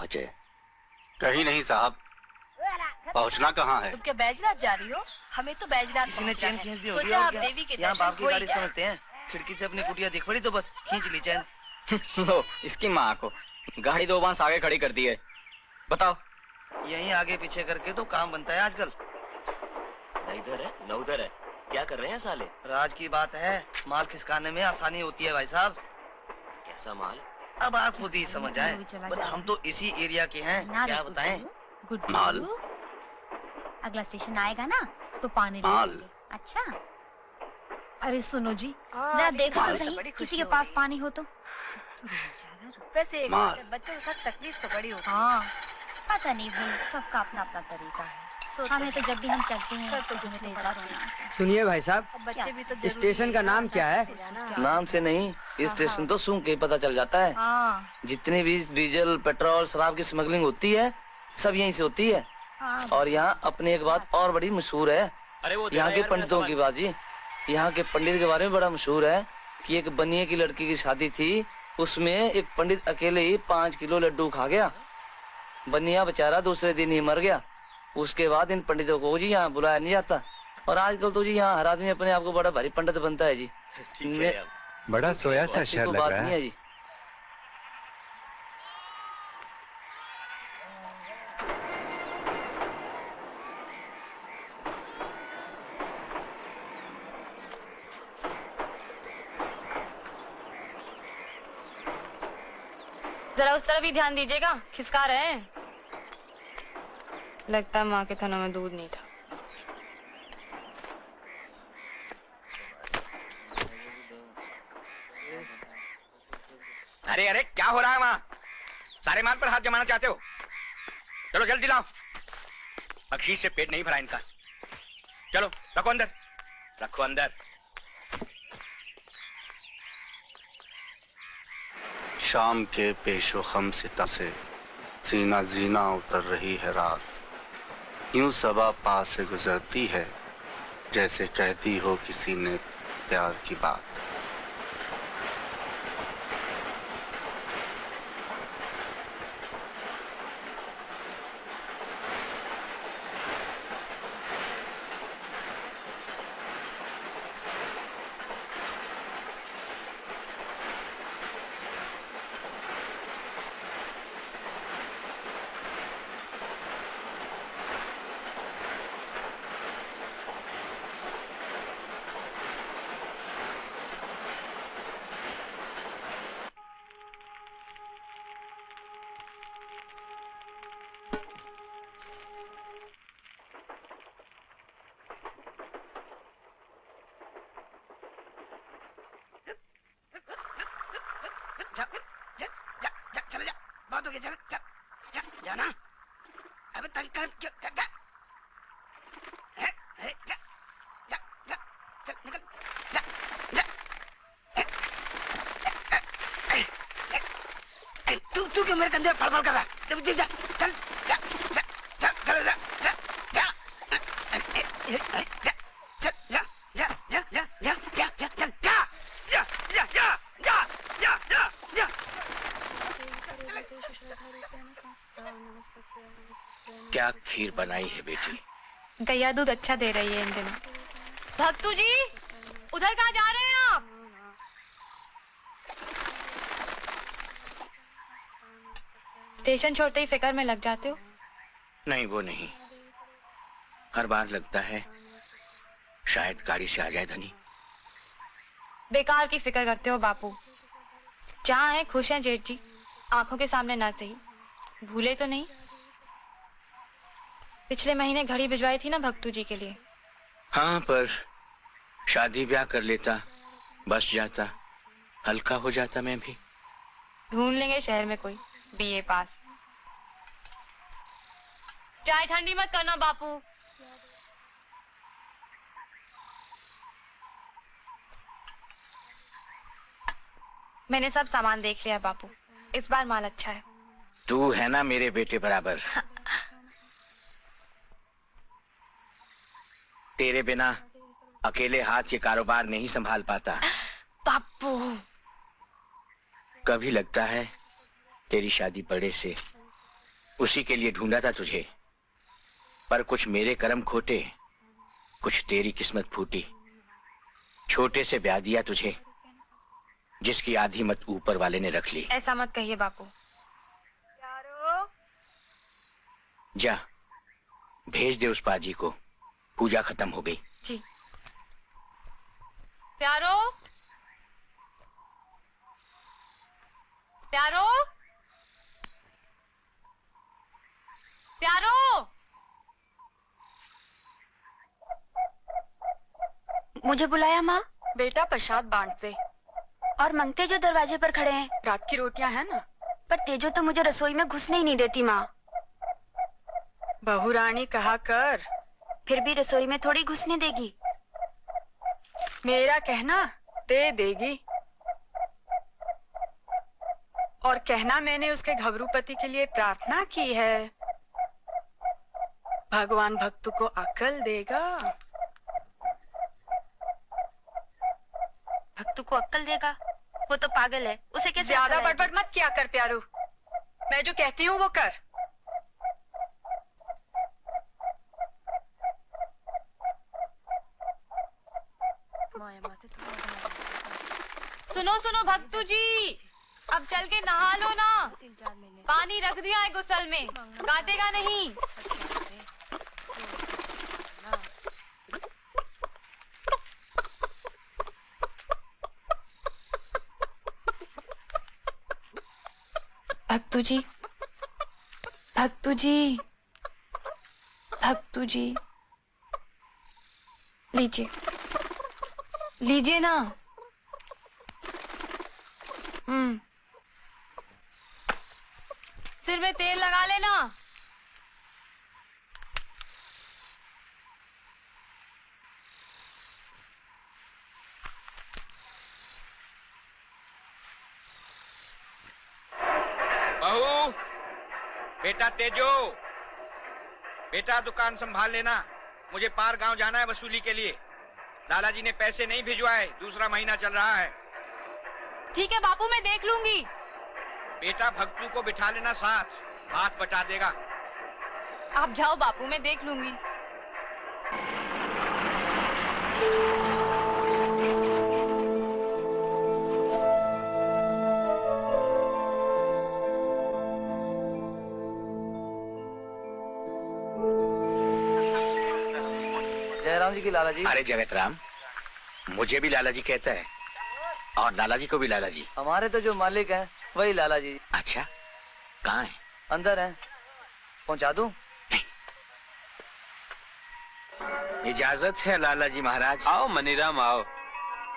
पहुंचे? कहीं नहीं साहब। पहुंचना कहाँ है? तुम क्या बैजनाथ जा रही हो? हमें तो बैजनाथ किसी ने चैन खींच दी होगी। सोचा आप देवी के यहाँ दर्शन बाप की हो ही गाड़ी जाए। समझते हैं। खिड़की से अपनी कुटिया दिख पड़ी तो बस खींच ली चैन। लो इसकी माँ को गाड़ी 2 बांस आगे खड़ी कर दी है। बताओ। यहीं आगे पीछे करके तो काम बनता है आजकल। न इधर है न उधर है, क्या कर रहे हैं साले? राज की बात है, माल खिसकाने में आसानी होती है भाई साहब। कैसा माल? अब आप खुद ही समझ आए। बस हम तो इसी एरिया के हैं, क्या बताएं। गुड माल। अगला स्टेशन आएगा ना तो पानी माल। लेंगे। अच्छा। अरे सुनो जी, हाँ, जरा लेकिन देखो तो हमें सही बड़ी खुशी किसी के हो पास रही है। पानी हो तो। वैसे एक माल। बच्चों के साथ तकलीफ तो बड़ी होती है। हाँ पता नहीं भाई, सबका अपना अपना तरीका है। हमें तो जब भी हम चलते हैं तो कुछ नहीं साथ। सुनिए भाई साहब, अब बच्चे भी तो जरूरी स्टेशन का है। नाम क्या है? नाम से नहीं, इस स्टेशन तो सूंघ के ही पता चल जाता है। हाँ जितनी भी डीजल पेट्रोल शराब की स्मगलिंग होती है सब यहीं से होती है। हाँ। और यहाँ अपनी एक बात और बड़ी मशहूर है, अरे वो यहाँ के पंडितों की बात जी। यहाँ के पंडित के बारे में बड़ा मशहूर है कि एक बनिए की लड़की की शादी थी, उसमें एक पंडित अकेले ही 5 किलो लड्डू खा गया। बनिया बेचारा दूसरे दिन ही मर गया। उसके बाद इन पंडितों को जी यहाँ बुलाया नहीं जाता। और आजकल तो जी यहाँ हर आदमी अपने आप को बड़ा भारी पंडित बनता है जी। ठीक है। बड़ा सोया सा ऐसी शहर कोई लग बात रहा नहीं है। है जी। जरा उस तरफ भी ध्यान दीजिएगा, खिसका रहे हैं। लगता है माँ के थनों में दूध नहीं था। अरे अरे क्या हो रहा है वहाँ? सारे माल पर हाथ जमाना चाहते हो? चलो जल्दी लाओ। बख्शीश से पेट नहीं भरा इनका। चलो रखो अंदर, रखो अंदर। शाम के पेशो खम सिता से जीना जीना उतर रही है रात। यूं सबा पास से गुजरती है जैसे कहती हो किसी ने प्यार की बात। चल जा, बहुत हो गया, चल चल चल जाना। अबे तंग कर क्यों? चल जा, जा जा जा, चल निकल, जा जा। तू क्यों मेरे कंधे पर फड़फड़ कर रहा है? जा जा, चल जा जा जा, चल जा जा जा, चल जा जा जा जा जा जा जा चल जा जा जा जा जा जा जा जा। क्या खीर बनाई है बेटी? गैया दूध अच्छा दे रही है इन दिनों। भक्तू जी, उधर कहाँ जा रहे हैं आप? स्टेशन छोड़ते ही फिक्र में लग जाते हो। नहीं वो नहीं, हर बार लगता है शायद गाड़ी से आ जाए धनी। बेकार की फिक्र करते हो बापू। जहाँ है खुश हैं जेठ जी, आंखों के सामने ना सही। भूले तो नहीं? पिछले महीने घड़ी भिजवाई थी ना भक्तू जी के लिए। हाँ, पर शादी ब्याह कर लेता, बस जाता, हल्का हो जाता मैं भी। ढूंढ लेंगे शहर में कोई बीए पास। चाय ठंडी मत करना बापू। मैंने सब सामान देख लिया बापू, इस बार माल अच्छा है। तू है ना मेरे बेटे बराबर। तेरे बिना अकेले हाथ ये कारोबार नहीं संभाल पाता। बापू कभी लगता है तेरी शादी बड़े से उसी के लिए ढूंढा था तुझे, पर कुछ मेरे कर्म खोटे, कुछ तेरी किस्मत फूटी। छोटे से ब्याह दिया तुझे, जिसकी आधी मत ऊपर वाले ने रख ली। ऐसा मत कहिए बापू। जा भेज दे उस पाजी को, पूजा खत्म हो गई। जी। प्यारो, प्यारो, प्यारो। मुझे बुलाया माँ? बेटा प्रसाद बांटते। और मंगते जो दरवाजे पर खड़े हैं। रात की रोटियां हैं ना। पर तेजो तो मुझे रसोई में घुसने ही नहीं देती माँ। बहू रानी कहा कर। फिर भी रसोई में थोड़ी घुसने देगी। मेरा कहना दे देगी, और कहना मैंने उसके घबरू पति के लिए प्रार्थना की है। भगवान भक्तों को अक्ल देगा। भक्तू को अक्ल देगा? वो तो पागल है, उसे कैसे ज्यादा अक्ल आएगी? बड़बड़ मत किया कर प्यारू। मैं जो कहती हूँ वो कर। सुनो सुनो भक्तू जी, अब चल के नहा लो ना। पानी रख दिया है गुसल में, काटेगा नहीं। भक्तू जी, भक्तू जी, भक्तू जी, लीजिए, लीजिए ना। सिर में तेल लगा लेना। बहू, बेटा तेजो, बेटा दुकान संभाल लेना, मुझे पार गांव जाना है वसूली के लिए। लाला जी ने पैसे नहीं भिजवाए, दूसरा महीना चल रहा है। ठीक है बापू, मैं देख लूंगी। बेटा भक्तू को बिठा लेना साथ, हाथ बटा देगा। आप जाओ बापू, मैं देख लूंगी। जयराम जी की लाला जी। अरे जगत राम, मुझे भी लाला जी कहता है, और लाला जी को भी लाला जी। हमारे तो जो मालिक हैं वही लाला जी। अच्छा, कहाँ है? अंदर हैं, पहुंचा दूं? इजाजत है लाला जी महाराज। आओ मनीराम आओ।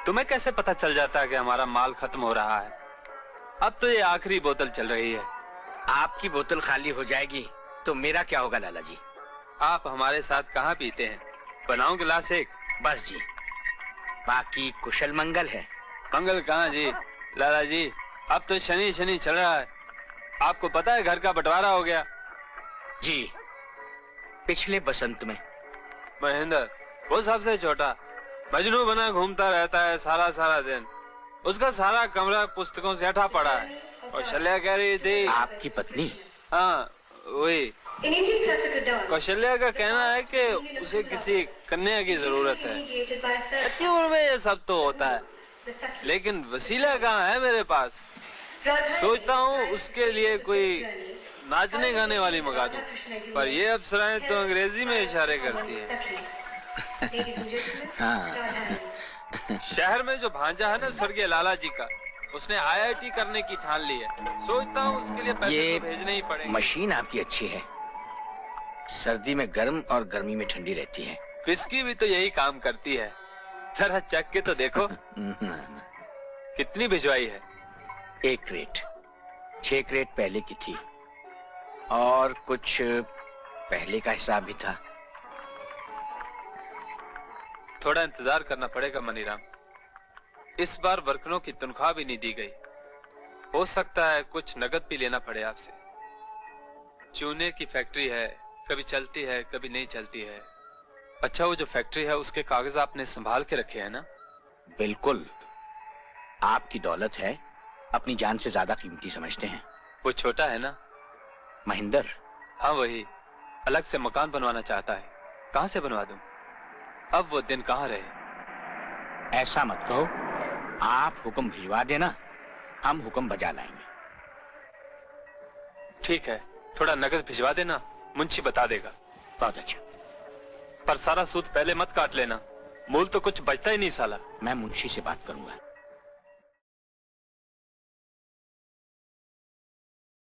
तुम्हें कैसे पता चल जाता है कि हमारा माल खत्म हो रहा है? अब तो ये आखिरी बोतल चल रही है। आपकी बोतल खाली हो जाएगी तो मेरा क्या होगा लाला जी? आप हमारे साथ कहाँ पीते हैं? बनाऊं गिलास एक? बस जी, बाकी कुशल मंगल है। मंगल कहाँ जी लाला जी, अब तो शनि शनि चल रहा है। आपको पता है घर का बंटवारा हो गया? जी, पिछले बसंत में। महेंद्र वो सबसे छोटा मजनू बना घूमता रहता है सारा सारा दिन। उसका सारा कमरा पुस्तकों से हटा पड़ा है। और शल्या कह रही थी। आपकी पत्नी? हाँ वही। कौशल्या का कहना है कि उसे किसी कन्या की जरूरत है। अच्छी उम्र में ये सब तो होता है, लेकिन वसीला कहाँ है मेरे पास। सोचता हूँ उसके लिए कोई नाचने गाने वाली मंगा दूं, पर ये अप्सराएं तो अंग्रेजी में इशारे करती हैं। हाँ। शहर में जो भांजा है ना स्वर्गीय लाला जी का, उसने IIT करने की ठान ली है। सोचता हूँ उसके लिए पैसे ये तो भेजने ही पड़ेंगे। मशीन आपकी अच्छी है, सर्दी में गर्म और गर्मी में ठंडी रहती है। विस्की भी तो यही काम करती है, जरा चख के तो देखो। कितनी भिजवाई है? 1 क्रेट, 6 क्रेट पहले की थी, और कुछ पहले का हिसाब भी था। थोड़ा इंतजार करना पड़ेगा मनीराम। इस बार वर्करों की तनख्वाह भी नहीं दी गई। हो सकता है कुछ नगद भी लेना पड़े आपसे। चूने की फैक्ट्री है, कभी चलती है कभी नहीं चलती है। अच्छा, वो जो फैक्ट्री है उसके कागज आपने संभाल के रखे हैं ना? बिल्कुल, आपकी दौलत है, अपनी जान से ज्यादा कीमती समझते हैं। वो छोटा है ना? महेंद्र, हाँ वही, अलग से मकान बनवाना चाहता है। कहाँ से बनवा दूं? अब वो दिन कहाँ रहे। ऐसा मत कहो, आप हुक्म भिजवा देना, हम हुक्म बजा लाएंगे। ठीक है, थोड़ा नगद भिजवा देना, मुंशी बता देगा। बहुत अच्छा। पर सारा सूद पहले मत काट लेना, मूल तो कुछ बचता ही नहीं साला। मैं मुंशी से बात करूंगा।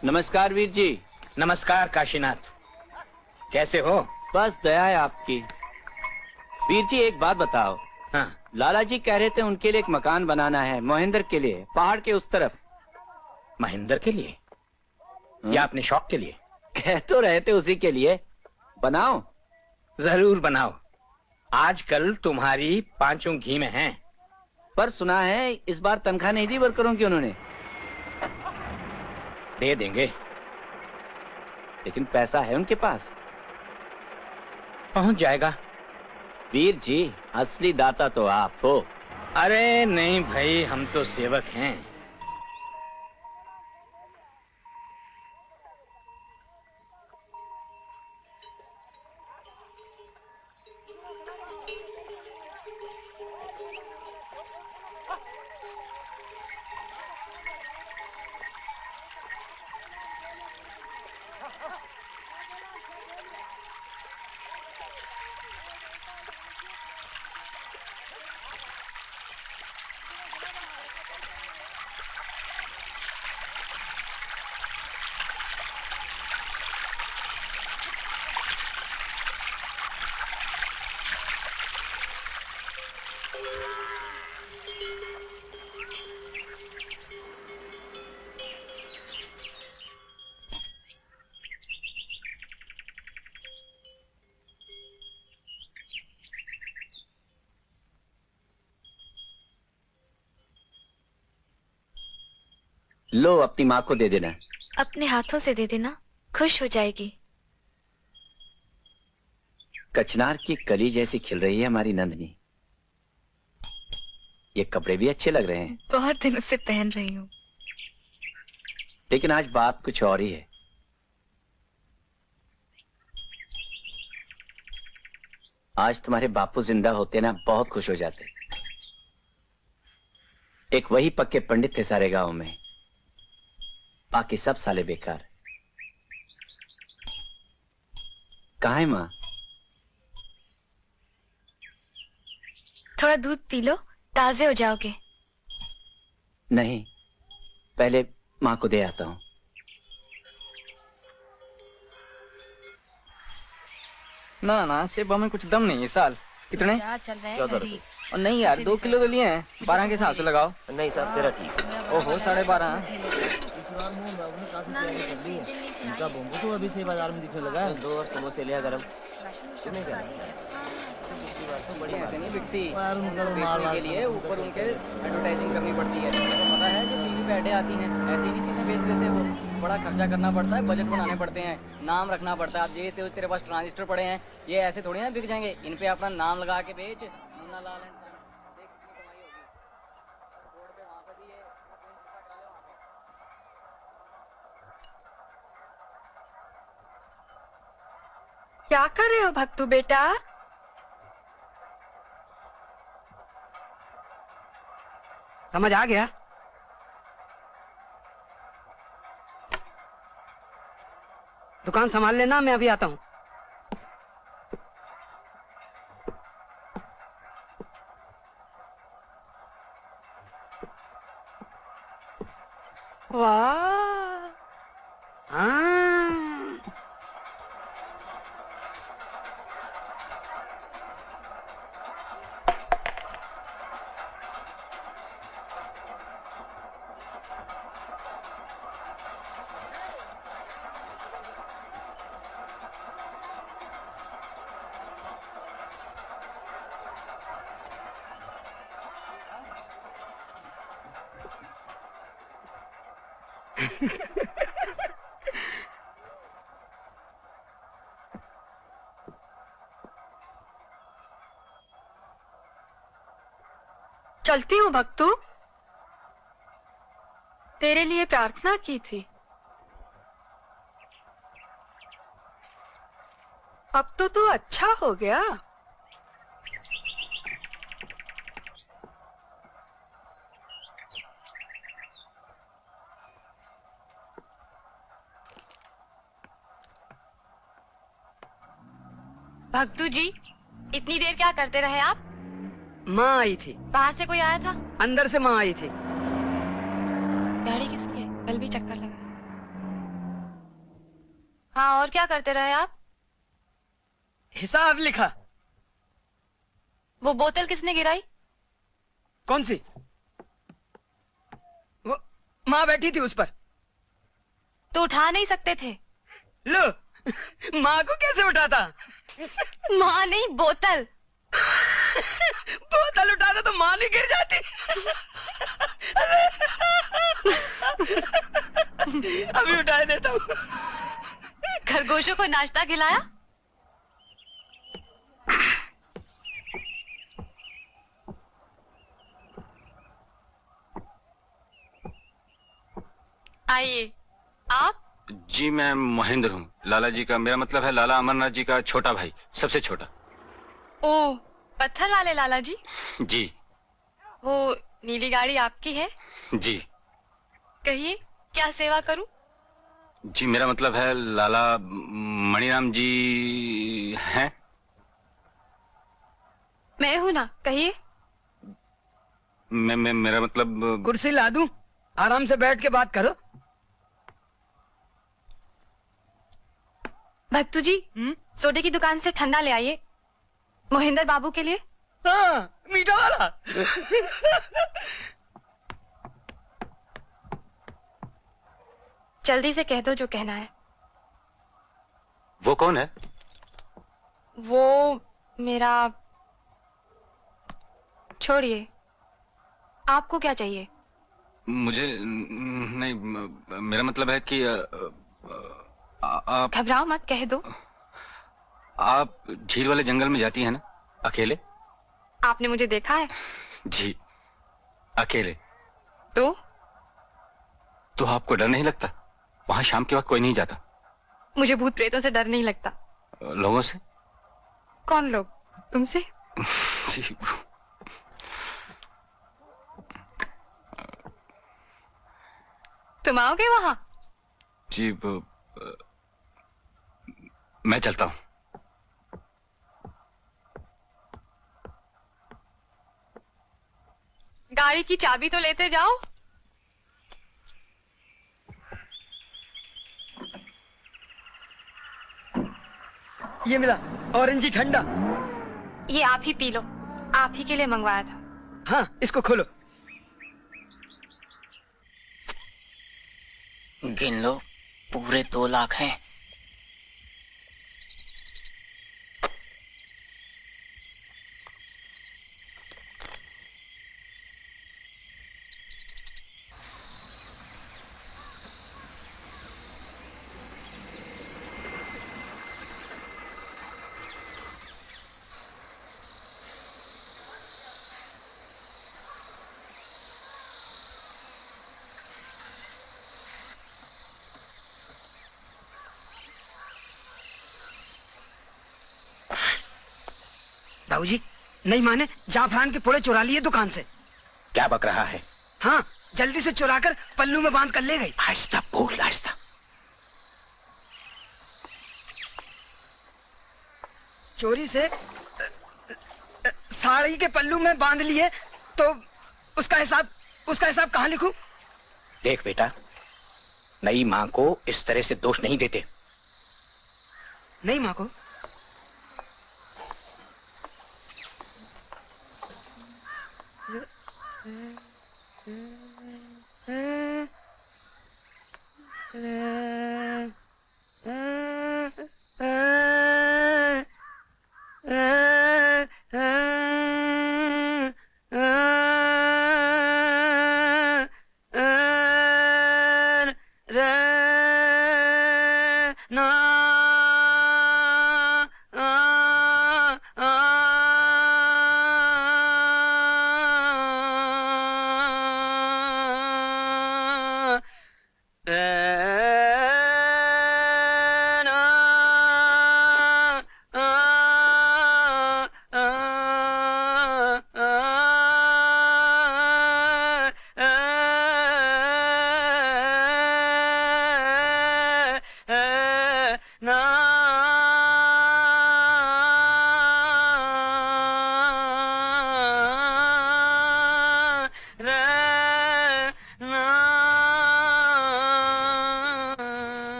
नमस्कार वीर जी। नमस्कार काशीनाथ, कैसे हो? बस दया है आपकी। वीर जी एक बात बताओ। हाँ। लाला जी कह रहे थे उनके लिए एक मकान बनाना है, महेंद्र के लिए, पहाड़ के उस तरफ। महेंद्र के लिए या अपने शौक के लिए? कह तो रहे थे उसी के लिए। बनाओ। जरूर बनाओ, आजकल तुम्हारी पांचों घी में हैं। पर सुना है इस बार तनख्वाह नहीं दी वर्करों की उन्होंने। दे देंगे। लेकिन पैसा है उनके पास? पहुंच जाएगा। वीर जी असली दाता तो आप हो। अरे नहीं भाई, हम तो सेवक हैं। लो अपनी माँ को दे देना। अपने हाथों से दे देना, खुश हो जाएगी। कचनार की कली जैसी खिल रही है हमारी नंदनी। ये कपड़े भी अच्छे लग रहे हैं। बहुत दिनों से पहन रही हूँ। लेकिन आज बात कुछ और ही है। आज तुम्हारे बापू जिंदा होते ना बहुत खुश हो जाते। एक वही पक्के पंडित थे सारे गांव में, बाकी सब साले बेकार। कहाँ है माँ? थोड़ा दूध पी लो, ताजे हो जाओगे। नहीं, पहले माँ को दे आता हूँ। ना ना, सिर्फ हमें कुछ दम नहीं है साल। कितने? क्या चल रहा है? 14 रुपए। और नहीं यार, 2 किलो तो लिए हैं, 12 के हिसाब से लगाओ। नहीं साहब, तेरा ठीक है। ओहो, 12.5। इनका बोंगो तो अभी से बाजार में दिखने लगा है। 2 और समोसे लिया गरम। तुम्हें क्या? ऐसे नहीं बिकती। यार उनका तो बेचने के लिए ऊपर उनके एडवर्टाइजिंग करनी पड़ती है। तो पता है जो टीवी पे ऐडें आती हैं, ऐसी नहीं चीजें बेच देते वो। बड़ा खर्चा करना पड़ता है, बजट बनाने पड़ते हैं, नाम रखना पड़ता है। अब ये तो तेरे पास ट्रांजिस्टर पड़े हैं, ये ऐसे थोड़ी ना बिक जाएंगे। इन पे अपना नाम लगा के बेच। मुन्ना लाल एंड सन, देख कितनी कमाई होगी। रोड पे वहाँ पे भी ये डाले वहाँ पे। क्या कर रहे हो भक्तू बेटा? समझ आ गया? दुकान संभाल लेना, मैं अभी आता हूँ। वाह, हाँ। चलती हूँ भक्तू। तेरे लिए प्रार्थना की थी। अब तो अच्छा हो गया। भक्तू जी, इतनी देर क्या करते रहे आप? माँ आई थी। बाहर से कोई आया था? अंदर से माँ आई थी। गाड़ी किसकी है? कल भी चक्कर लगा। हाँ, और क्या करते रहे आप? हिसाब लिखा। वो बोतल किसने गिराई? कौन सी? वो माँ बैठी थी उस पर। तो उठा नहीं सकते थे? लो, माँ को कैसे उठाता? माँ नहीं, बोतल। बोतल उठाता तो माँ नहीं गिर जाती। अभी उठाए देता हूँ। खरगोशों को नाश्ता खिलाया? आइए। आप? जी मैं महेंद्र हूँ, लाला जी का, मेरा मतलब है लाला अमरनाथ जी का छोटा भाई, सबसे छोटा। ओ, पत्थर वाले लाला जी? जी। वो नीली गाड़ी आपकी है? जी। कहिए, क्या सेवा करूं? जी मेरा मतलब है लाला मणिराम जी हैं? मैं हूं ना, कहिए। मेरा मतलब। कुर्सी ला दूं? आराम से बैठ के बात करो। भक्तू जी, सोडे की दुकान से ठंडा ले आइए, मोहिंदर बाबू के लिए। हाँ, मीठा वाला। जल्दी से कह दो जो कहना है। वो कौन है? वो मेरा। छोड़िए, आपको क्या चाहिए? मुझे नहीं, मेरा मतलब है कि आप घबराओ मत, कह दो। आप झील वाले जंगल में जाती हैं ना, अकेले? आपने मुझे देखा है? जी, अकेले। तो आपको डर नहीं लगता? वहां शाम के वक्त कोई नहीं जाता। मुझे भूत प्रेतों से डर नहीं लगता। लोगों से? कौन लोग? तुमसे? जी। तुम आओगे वहां? जी मैं चलता हूँ। गाड़ी की चाबी तो लेते जाओ। ये मिला ऑरेंज ठंडा। ये आप ही पी लो, आप ही के लिए मंगवाया था। हाँ, इसको खोलो। गिन लो, पूरे 2 लाख हैं। बाबूजी, नहीं माने जाफरान के पुड़े चुरा लिए दुकान से। क्या बक रहा है? हाँ, जल्दी से चुराकर पल्लू में बांध कर ले गई। आहिस्ता बोल, आहिस्ता। चोरी से साड़ी के पल्लू में बांध लिए, तो उसका हिसाब कहाँ लिखूं? देख बेटा, नई माँ को इस तरह से दोष नहीं देते। नई माँ को?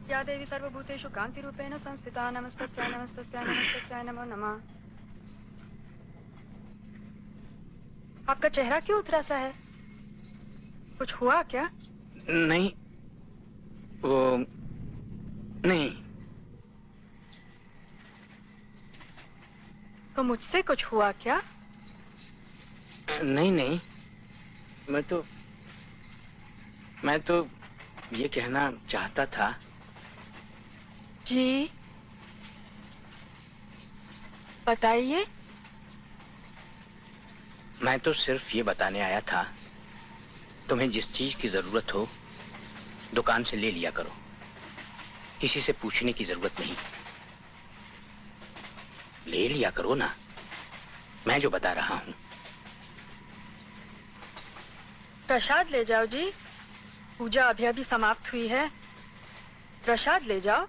या देवी सर्वभूतेषु कान्तिरूपेण संस्थिता नमस्तस्यै नमस्तस्यै नमस्तस्यै नमो नमः। आपका चेहरा क्यों उतरा सा है? कुछ हुआ क्या? नहीं, वो नहीं। तो मुझसे कुछ हुआ क्या? नहीं नहीं, मैं तो ये कहना चाहता था। जी बताइए। मैं तो सिर्फ ये बताने आया था, तुम्हें जिस चीज की जरूरत हो दुकान से ले लिया करो, किसी से पूछने की जरूरत नहीं। ले लिया करो ना, मैं जो बता रहा हूं। प्रसाद ले जाओ जी, पूजा अभी अभी समाप्त हुई है। प्रसाद ले जाओ।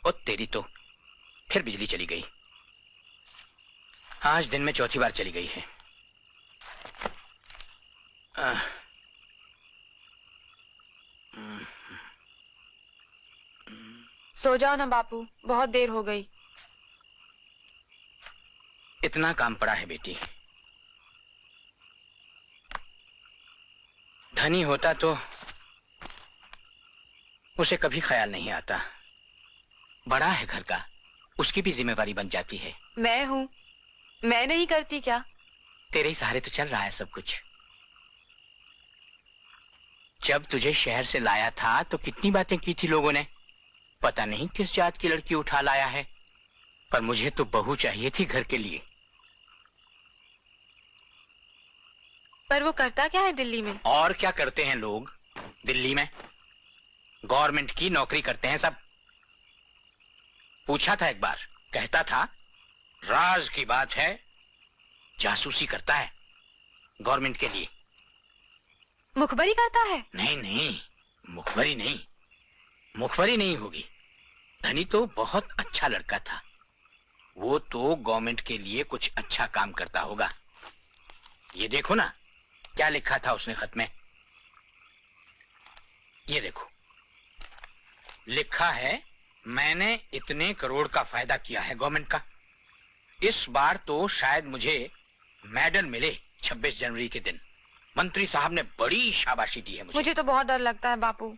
ओ तेरी तो, फिर बिजली चली गई। आज दिन में चौथी बार चली गई है। सो जाओ ना बापू, बहुत देर हो गई। इतना काम पड़ा है बेटी। धनी होता तो उसे कभी ख्याल नहीं आता। बड़ा है घर का, उसकी भी जिम्मेवारी बन जाती है। मैं हूँ, मैं नहीं करती क्या? तेरे ही सहारे तो चल रहा है सब कुछ। जब तुझे शहर से लाया था तो कितनी बातें की थी लोगों ने। पता नहीं किस जात की लड़की उठा लाया है, पर मुझे तो बहू चाहिए थी घर के लिए। पर वो करता क्या है दिल्ली में? और क्या करते हैं लोग दिल्ली में? गवर्नमेंट की नौकरी करते हैं सब। पूछा था एक बार, कहता था राज की बात है, जासूसी करता है गवर्नमेंट के लिए। मुखबरी करता है? नहीं नहीं, मुखबरी नहीं, मुखबरी नहीं होगी। धनी तो बहुत अच्छा लड़का था, वो तो गवर्नमेंट के लिए कुछ अच्छा काम करता होगा। ये देखो ना क्या लिखा था उसने खत में। ये देखो लिखा है, मैंने इतने करोड़ का फायदा किया है गवर्नमेंट का। इस बार तो शायद मुझे मेडल मिले 26 जनवरी के दिन। मंत्री साहब ने बड़ी शाबाशी दी है मुझे तो बहुत डर लगता है बापू।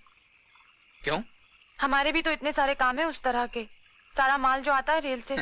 क्यों? हमारे भी तो इतने सारे काम है उस तरह के, सारा माल जो आता है रेल से।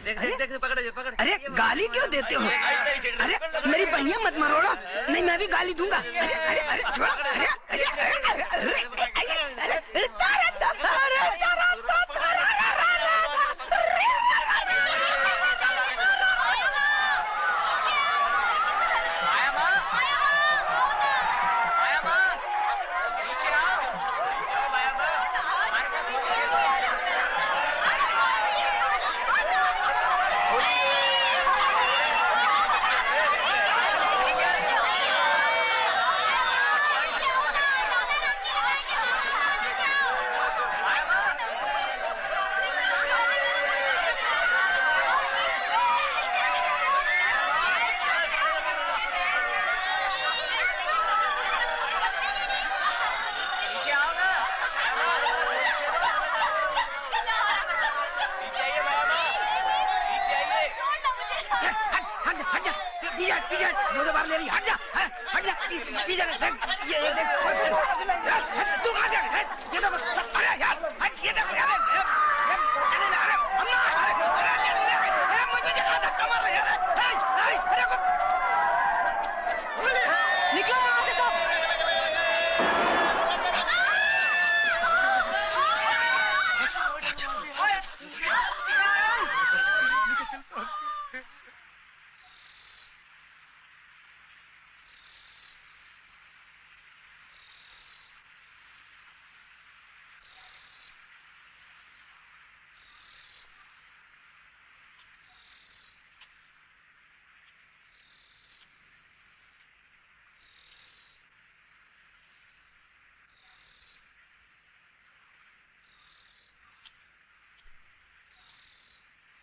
देख देख देख पकड़ पकड़। अरे गाली क्यों देते हो? अरे मेरी बहिया मत मरोड़ा, नहीं मैं भी गाली दूंगा। अरे अरे अरे छोड़ा। अरे अरे अरे अरे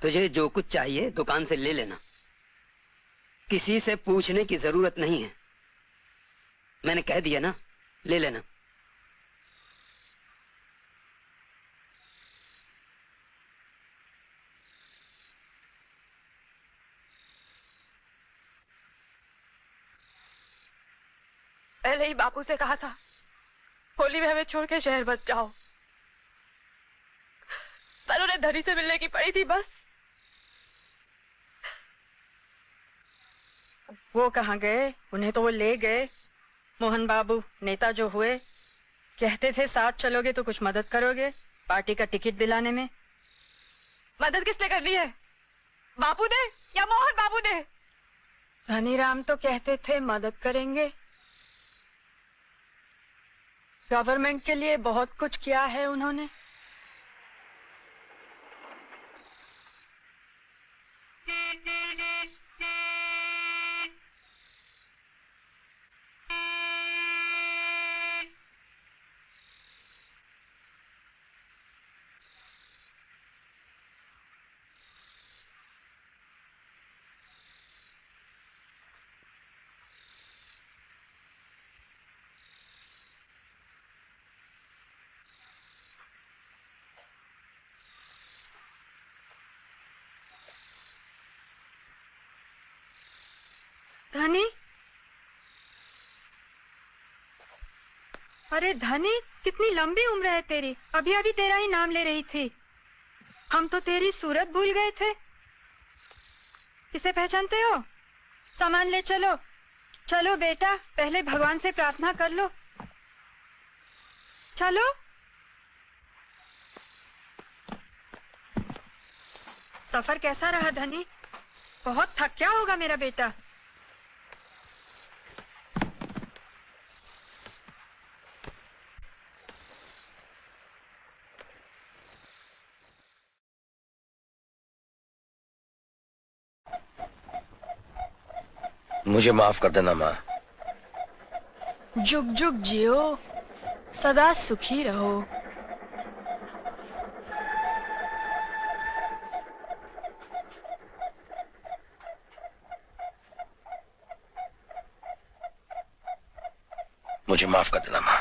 तुझे जो कुछ चाहिए दुकान से ले लेना, किसी से पूछने की जरूरत नहीं है। मैंने कह दिया ना, ले लेना। पहले ही बापू से कहा था होली में हमें छोड़ के शहर बच जाओ, पर उन्हें धनी से मिलने की पड़ी थी बस। वो कहाँ गए? उन्हें तो वो ले गए। मोहन बाबू नेता जो हुए, कहते थे साथ चलोगे तो कुछ मदद करोगे पार्टी का टिकट दिलाने में। मदद किसने करनी है, बापू ने या मोहन बाबू ने? धनीराम तो कहते थे मदद करेंगे। गवर्नमेंट के लिए बहुत कुछ किया है उन्होंने। धनी, अरे धनी, कितनी लंबी उम्र है तेरी, अभी अभी तेरा ही नाम ले रही थी। हम तो तेरी सूरत भूल गए थे। इसे पहचानते हो? सामान ले चलो। चलो बेटा, पहले भगवान से प्रार्थना कर लो। चलो। सफर कैसा रहा धनी? बहुत थक गया होगा मेरा बेटा। मुझे माफ कर देना माँ। जुग जुग जियो, सदा सुखी रहो। मुझे माफ कर देना माँ।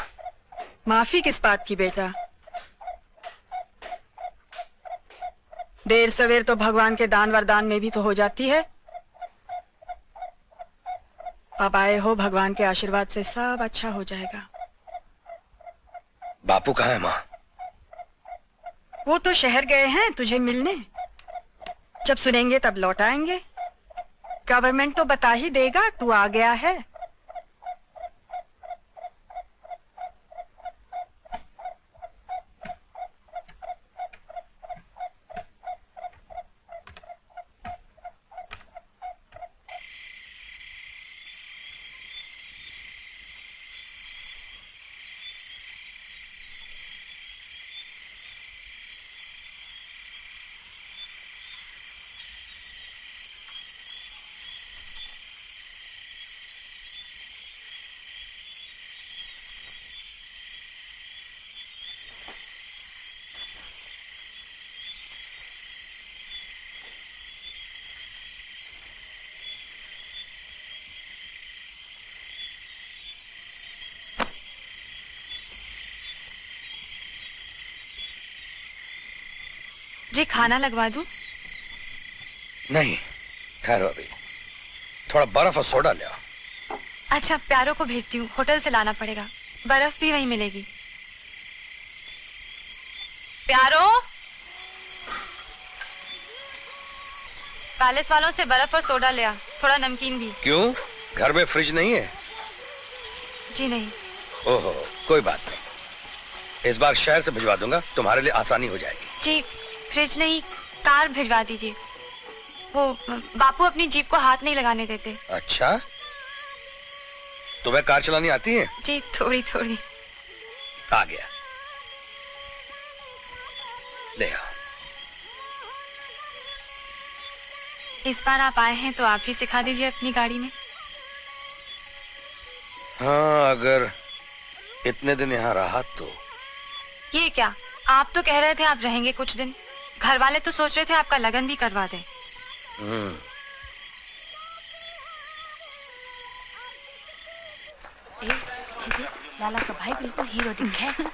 माफी किस बात की बेटा? देर सवेर तो भगवान के दान वरदान में भी तो हो जाती है। अब आए हो, भगवान के आशीर्वाद से सब अच्छा हो जाएगा। बापू कहाँ है माँ? वो तो शहर गए हैं तुझे मिलने। जब सुनेंगे तब लौट आएंगे। गवर्नमेंट तो बता ही देगा तू आ गया है। जी खाना लगवा दूं? नहीं, ठहरो अभी। थोड़ा बर्फ और सोडा ले आओ। अच्छा, प्यारों को भेजती हूँ, होटल से लाना पड़ेगा। बर्फ भी वहीं मिलेगी। प्यारो, पैलेस वालों से बर्फ और सोडा ले आ, थोड़ा नमकीन भी। क्यों, घर में फ्रिज नहीं है? जी नहीं। ओहो, कोई बात नहीं। इस बार शहर से भिजवा दूंगा, तुम्हारे लिए आसानी हो जाएगी। जी फ्रिज नहीं, कार भिजवा दीजिए। वो बापू अपनी जीप को हाथ नहीं लगाने देते। अच्छा, तुम्हें कार चलानी आती है? जी थोड़ी थोड़ी। आ गया, ले आओ। इस बार आप आए हैं तो आप ही सिखा दीजिए अपनी गाड़ी में। हाँ, अगर इतने दिन यहाँ रहा तो। ये क्या, आप तो कह रहे थे आप रहेंगे कुछ दिन। घर वाले तो सोच रहे थे आपका लगन भी करवा दें। लाला का भाई बिल्कुल हीरो दिखा है।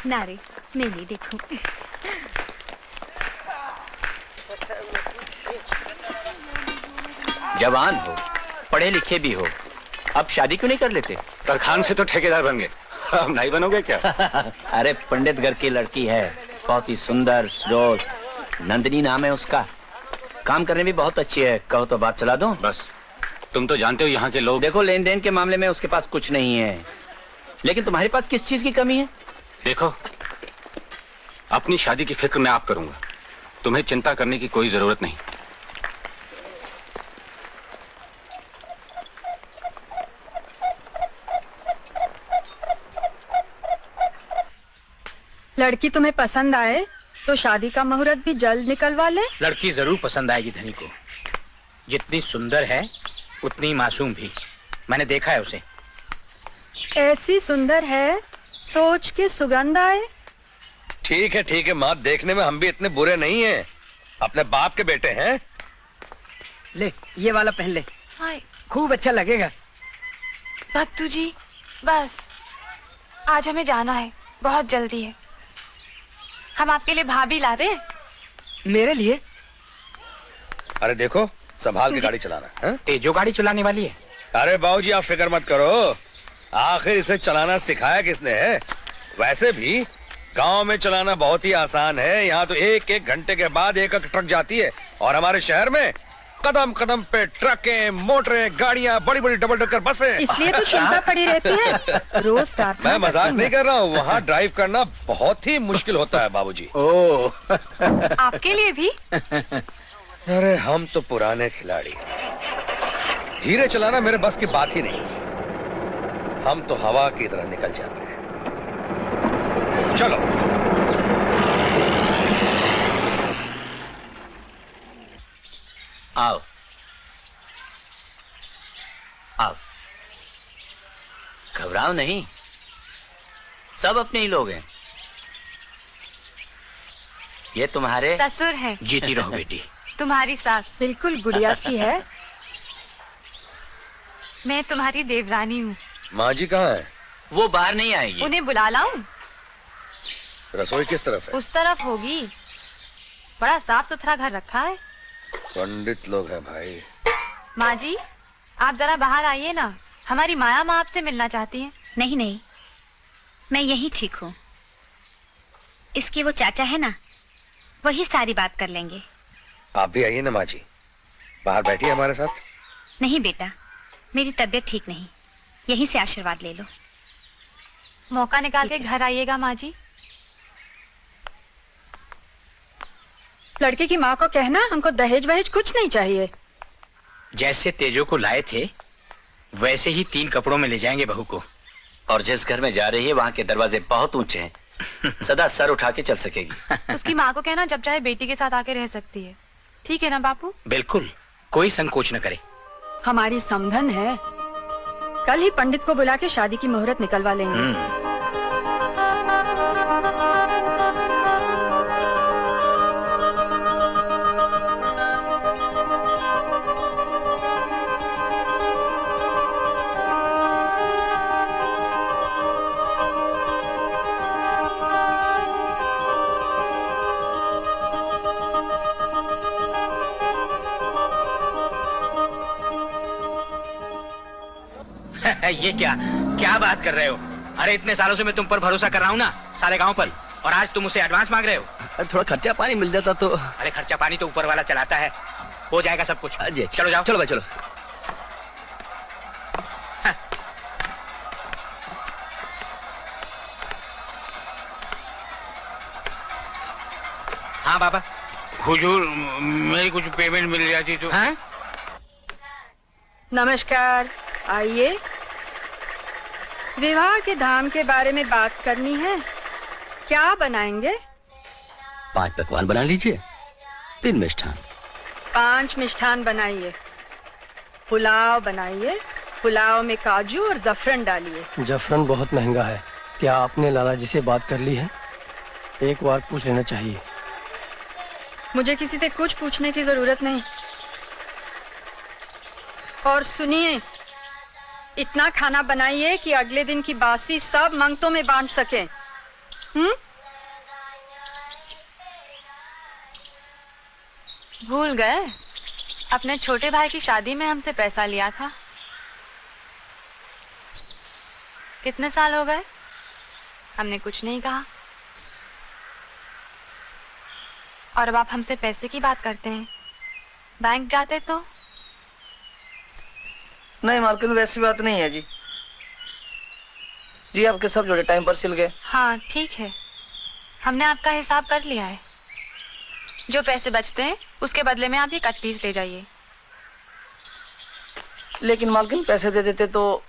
ना रे, मैं नहीं देखूं। जवान हो, पढ़े लिखे भी हो, अब शादी क्यों नहीं कर लेते? तरखान से तो ठेकेदार बन गए, अब नहीं बनोगे क्या? अरे पंडित घर की लड़की है, बहुत ही सुंदर, सुडौल, नंदिनी नाम है उसका। काम करने भी बहुत अच्छी है, कहो तो बात चला दूं? बस, तुम तो जानते हो यहाँ के लोग। देखो, लेन देन के मामले में उसके पास कुछ नहीं है, लेकिन तुम्हारे पास किस चीज की कमी है? देखो, अपनी शादी की फिक्र मैं आप करूंगा, तुम्हें चिंता करने की कोई जरूरत नहीं। लड़की तुम्हें पसंद आए तो शादी का मुहूर्त भी जल्द निकलवा ले। लड़की जरूर पसंद आएगी धनी को। जितनी सुंदर है उतनी मासूम भी। मैंने देखा है उसे। ऐसी सुंदर है, सोच के सुगंध आए। ठीक है माँ, देखने में हम भी इतने बुरे नहीं हैं। अपने बाप के बेटे हैं। ले, ये वाला पहन ले, हाय खूब अच्छा लगेगा। भक्तू जी, बस आज हमें जाना है, बहुत जल्दी है। हम आपके लिए भाभी ला रहे हैं। मेरे लिए? अरे देखो, संभाल के गाड़ी चलाना है। तेजो गाड़ी चलाने वाली है। अरे बाबूजी, आप फिक्र मत करो, आखिर इसे चलाना सिखाया किसने है? वैसे भी गांव में चलाना बहुत ही आसान है। यहाँ तो एक एक घंटे के बाद एक एक ट्रक जाती है, और हमारे शहर में कदम कदम पे ट्रकें, मोटरें, गाड़ियाँ, बड़ी बड़ी डबल डेकर बसें। इसलिए तो चिंता पड़ी रहती है। रोज प्रार्थना। मैं मजाक नहीं कर रहा हूँ, वहाँ ड्राइव करना बहुत ही मुश्किल होता है बाबूजी। ओह आपके लिए भी? अरे हम तो पुराने खिलाड़ी, धीरे चलाना मेरे बस की बात ही नहीं। हम तो हवा की तरह निकल जाते हैं। चलो। आओ आओ, घबराओ नहीं, सब अपने ही लोग हैं। ये तुम्हारे ससुर हैं। जीती रहो बेटी। तुम्हारी सास बिल्कुल गुड़िया सी है। मैं तुम्हारी देवरानी हूँ। माँ जी कहाँ है? वो बाहर नहीं आएगी। उन्हें बुला लाऊं? रसोई किस तरफ है? उस तरफ होगी। बड़ा साफ सुथरा घर रखा है। पंडित लोग हैं भाई। माँ जी, आप जरा बाहर आइए ना, हमारी माया माँ आपसे मिलना चाहती हैं। नहीं नहीं, मैं यही ठीक हूँ। इसके वो चाचा है ना, वही सारी बात कर लेंगे। आप भी आइए ना माँ जी, बाहर बैठिए हमारे साथ। नहीं बेटा, मेरी तबीयत ठीक नहीं, यहीं से आशीर्वाद ले लो। मौका निकाल के घर आइएगा माँ जी। लड़के की माँ को कहना हमको दहेज वहेज कुछ नहीं चाहिए। जैसे तेजो को लाए थे वैसे ही 3 कपड़ों में ले जाएंगे बहू को। और जिस घर में जा रही है वहाँ के दरवाजे बहुत ऊंचे हैं, सदा सर उठा के चल सकेगी। उसकी माँ को कहना जब चाहे बेटी के साथ आके रह सकती है। ठीक है ना बापू? बिल्कुल, कोई संकोच न करे। हमारी समधन है, कल ही पंडित को बुला के शादी की मुहूर्त निकलवा लेंगे। ये क्या बात कर रहे हो? अरे इतने सालों से मैं तुम पर भरोसा कर रहा हूँ ना सारे गांव पर, और आज तुम मुझसे एडवांस मांग रहे हो। थोड़ा खर्चा पानी मिल जाता तो। अरे खर्चा पानी तो ऊपर वाला चलाता है, हो जाएगा सब कुछ। चलो जाओ। चलो भाई चलो। हाँ बाबा। हुजूर, मेरी कुछ पेमेंट मिल जाती तो। हाँ? नमस्कार, आइए। विवाह के धाम के बारे में बात करनी है। क्या बनाएंगे? 5 पकवान बना लीजिए, 3 मिष्ठान। 5 मिष्ठान बनाइए। पुलाव बनाइए, पुलाव में काजू और जफरन डालिए। जफरन बहुत महंगा है, क्या आपने लाला जी से बात कर ली है? एक बार पूछ लेना चाहिए। मुझे किसी से कुछ पूछने की जरूरत नहीं। और सुनिए, इतना खाना बनाइए कि अगले दिन की बासी सब मंगतों में बांट सकें। भूल गए अपने छोटे भाई की शादी में हमसे पैसा लिया था। कितने साल हो गए हमने कुछ नहीं कहा, और अब आप हमसे पैसे की बात करते हैं। बैंक जाते तो? नहीं मालकिन, वैसी बात नहीं है जी। जी आपके सब जोड़े टाइम पर सिल गए। हाँ ठीक है, हमने आपका हिसाब कर लिया है। जो पैसे बचते हैं उसके बदले में आप ये कट पीस ले जाइए। लेकिन मालकिन पैसे दे देते तो।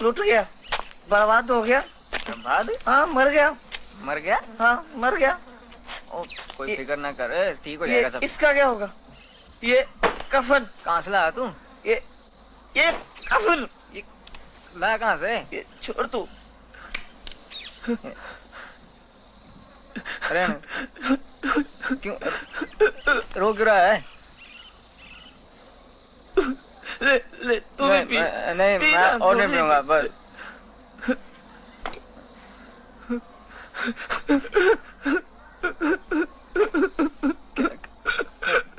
लूट गया, बर्बाद हो गया। बर्बाद? हाँ मर गया। मर गया? हाँ मर गया। ओ, कोई फिक्र ना कर, ठीक हो जाएगा सब। इसका क्या होगा? ये कफन कहाँ से लाया तू? ये कफन ये लाया कहाँ से? ये छोड़ तू। अरे क्यों रो क्यों रहा है? ले तू भी पी। नहीं मैं और नहीं पीऊंगा बस।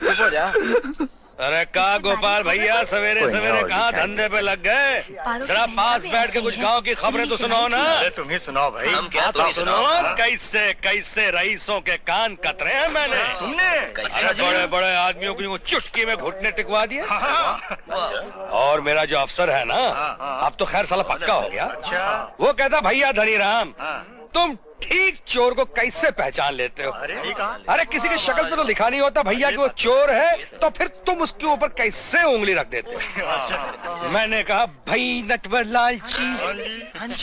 चुप हो जा। अरे कहा गोपाल भैया, सवेरे सवेरे कहाँ धंधे पे लग गए? जरा पास बैठ के कुछ गांव की खबरें तो सुनाओ ना। अरे तुम ही सुनाओ भाई। हम क्या तो सुनो, कैसे कैसे रईसों के कान कतरे हैं मैंने। तुमने बड़े बड़े आदमियों को चुटकी में घुटने टिकवा दिए। और मेरा जो अफसर है ना, अब तो खैर साला पक्का हो गया। वो कहता भैया धनीराम, तुम ठीक चोर को कैसे पहचान लेते हो? अरे किसी की शक्ल पे तो लिखा नहीं होता भैया कि वो चोर है, तो फिर तुम उसके ऊपर कैसे उंगली रख देते हो? मैंने कहा भाई नटवर लालची,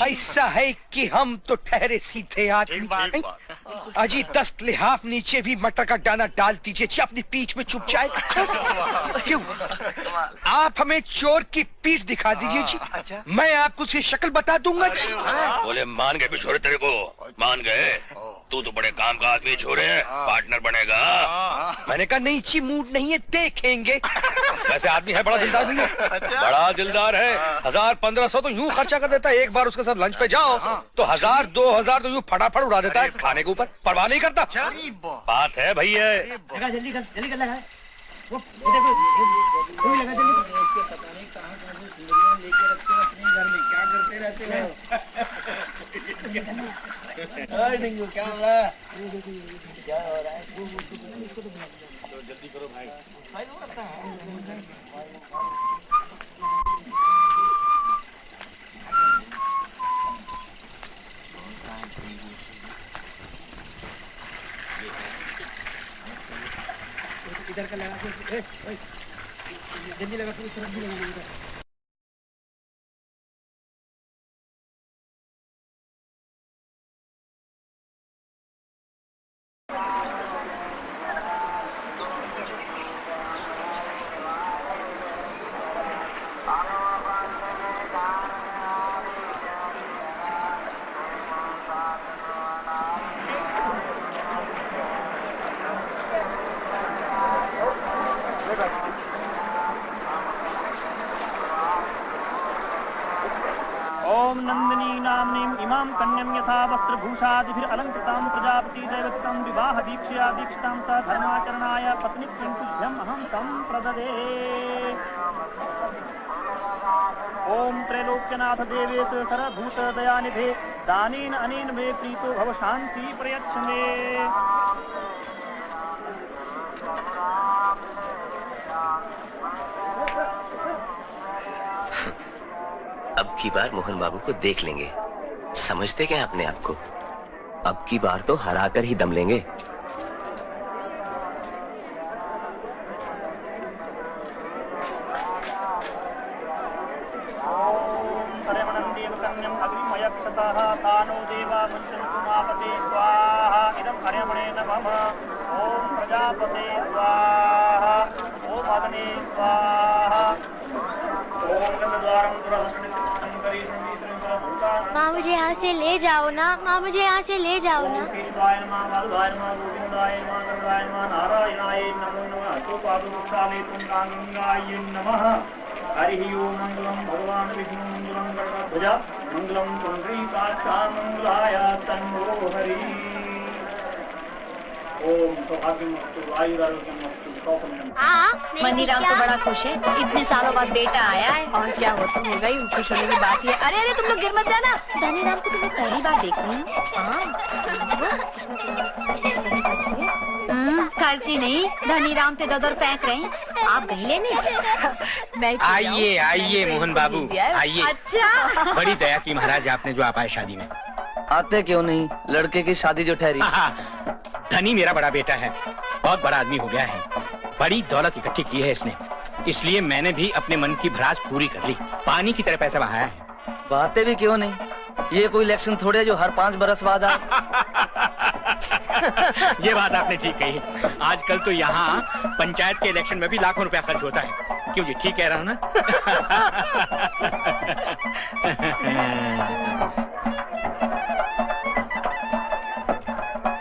ऐसा है कि हम तो ठहरे सीधे आदमी। अजी 10 लिहाफ नीचे भी मटर का दाना डाल दीजिए, अपनी पीठ में छुप जाए। क्यों? आप हमें चोर की पीठ दिखा दीजिए जी, मैं आपको उसकी शक्ल बता दूंगा जी। बोले मान गए छोरे तेरे को, मान गए। तू तो बड़े काम का आदमी छोरे है, पार्टनर बनेगा। मैंने कहा नहीं जी, मूड नहीं है, देखेंगे। वैसे आदमी है बड़ा दिलदार भैया, बड़ा दिलदार है। 1000-1500 तो यूं खर्चा कर देता है। एक बार उसके साथ लंच पे जाओ तो 1000-2000 तो यूं फटाफट उड़ा देता है खाने के ऊपर, परवाह नहीं करता। बात है भैया। जल्दी कर वो देखो वो भी लगा जल्दी। इसके पता नहीं कहाँ कहाँ से सुंदरियां लेके रखते हैं अपने घर में, क्या करते रहते हैं। अरे टिंकू क्या हो रहा है? क्या हो रहा है? तो जल्दी करो भाई। इधर का लगा के जल्दी लगा, इस तरफ भी लगाना इधर। ओम नंदिनी नाम्नीम इमां कन्यं यथा वस्त्रभूषादिभिः अलंकृतां प्रजापति दैवतां विवाह दीक्षया दीक्षितां स धर्माचरणाय पत्नीत्वं तुभ्यम् अहं तं प्रददे। ओम त्रैलोक्यनाथ देवेश सर्वभूत दयानिधे दानेन अनेन मे प्रीतो भव शांति प्रयच्छ मे। अब की बार मोहन बाबू को देख लेंगे। समझते क्या अपने आप को? अब की बार तो हरा कर ही दम लेंगे। माँ मुझे यहाँ से ले जाओ ना, माँ मुझे यहाँ से ले जाओ ना। हरि ओम मंगलम भगवान विष्णु मंगलम गणपति मंगलम पुंडरीकाक्षां मंगलाय तन्नो हरि। ओम सौभाग्यमस्तु आयुरारोग्यमस्तु। मनीराम तो बड़ा खुश है, इतने सालों बाद बेटा आया है। और क्या हो, तो होगा ही, खुश होने की बात ही है। अरे अरे तुम लोग गिर मत जाना। धनीराम को तुम्हें पहली बार देख रही हूँ। खर्ची नहीं, धनीराम तो दर फेंक रहे हैं। आप गई लेने? आइए आइए मोहन बाबू आइए। अच्छा बड़ी दया की महाराज आपने जो आप आए शादी में। आते क्यों नहीं? लड़के की शादी जो ठहरी। धनी मेरा बड़ा बेटा है, बहुत बड़ा आदमी हो गया है, बड़ी दौलत इकट्ठी की है इसने, इसलिए मैंने भी अपने मन की भड़ास पूरी कर ली, पानी की तरह पैसा बहाया है। बातें भी क्यों नहीं? ये कोई इलेक्शन थोड़े जो हर 5 बरस बाद आ। ये बात आपने ठीक कही। आजकल तो यहाँ पंचायत के इलेक्शन में भी लाखों रुपया खर्च होता है। क्यों जी, ठीक कह रहा हूँ ना?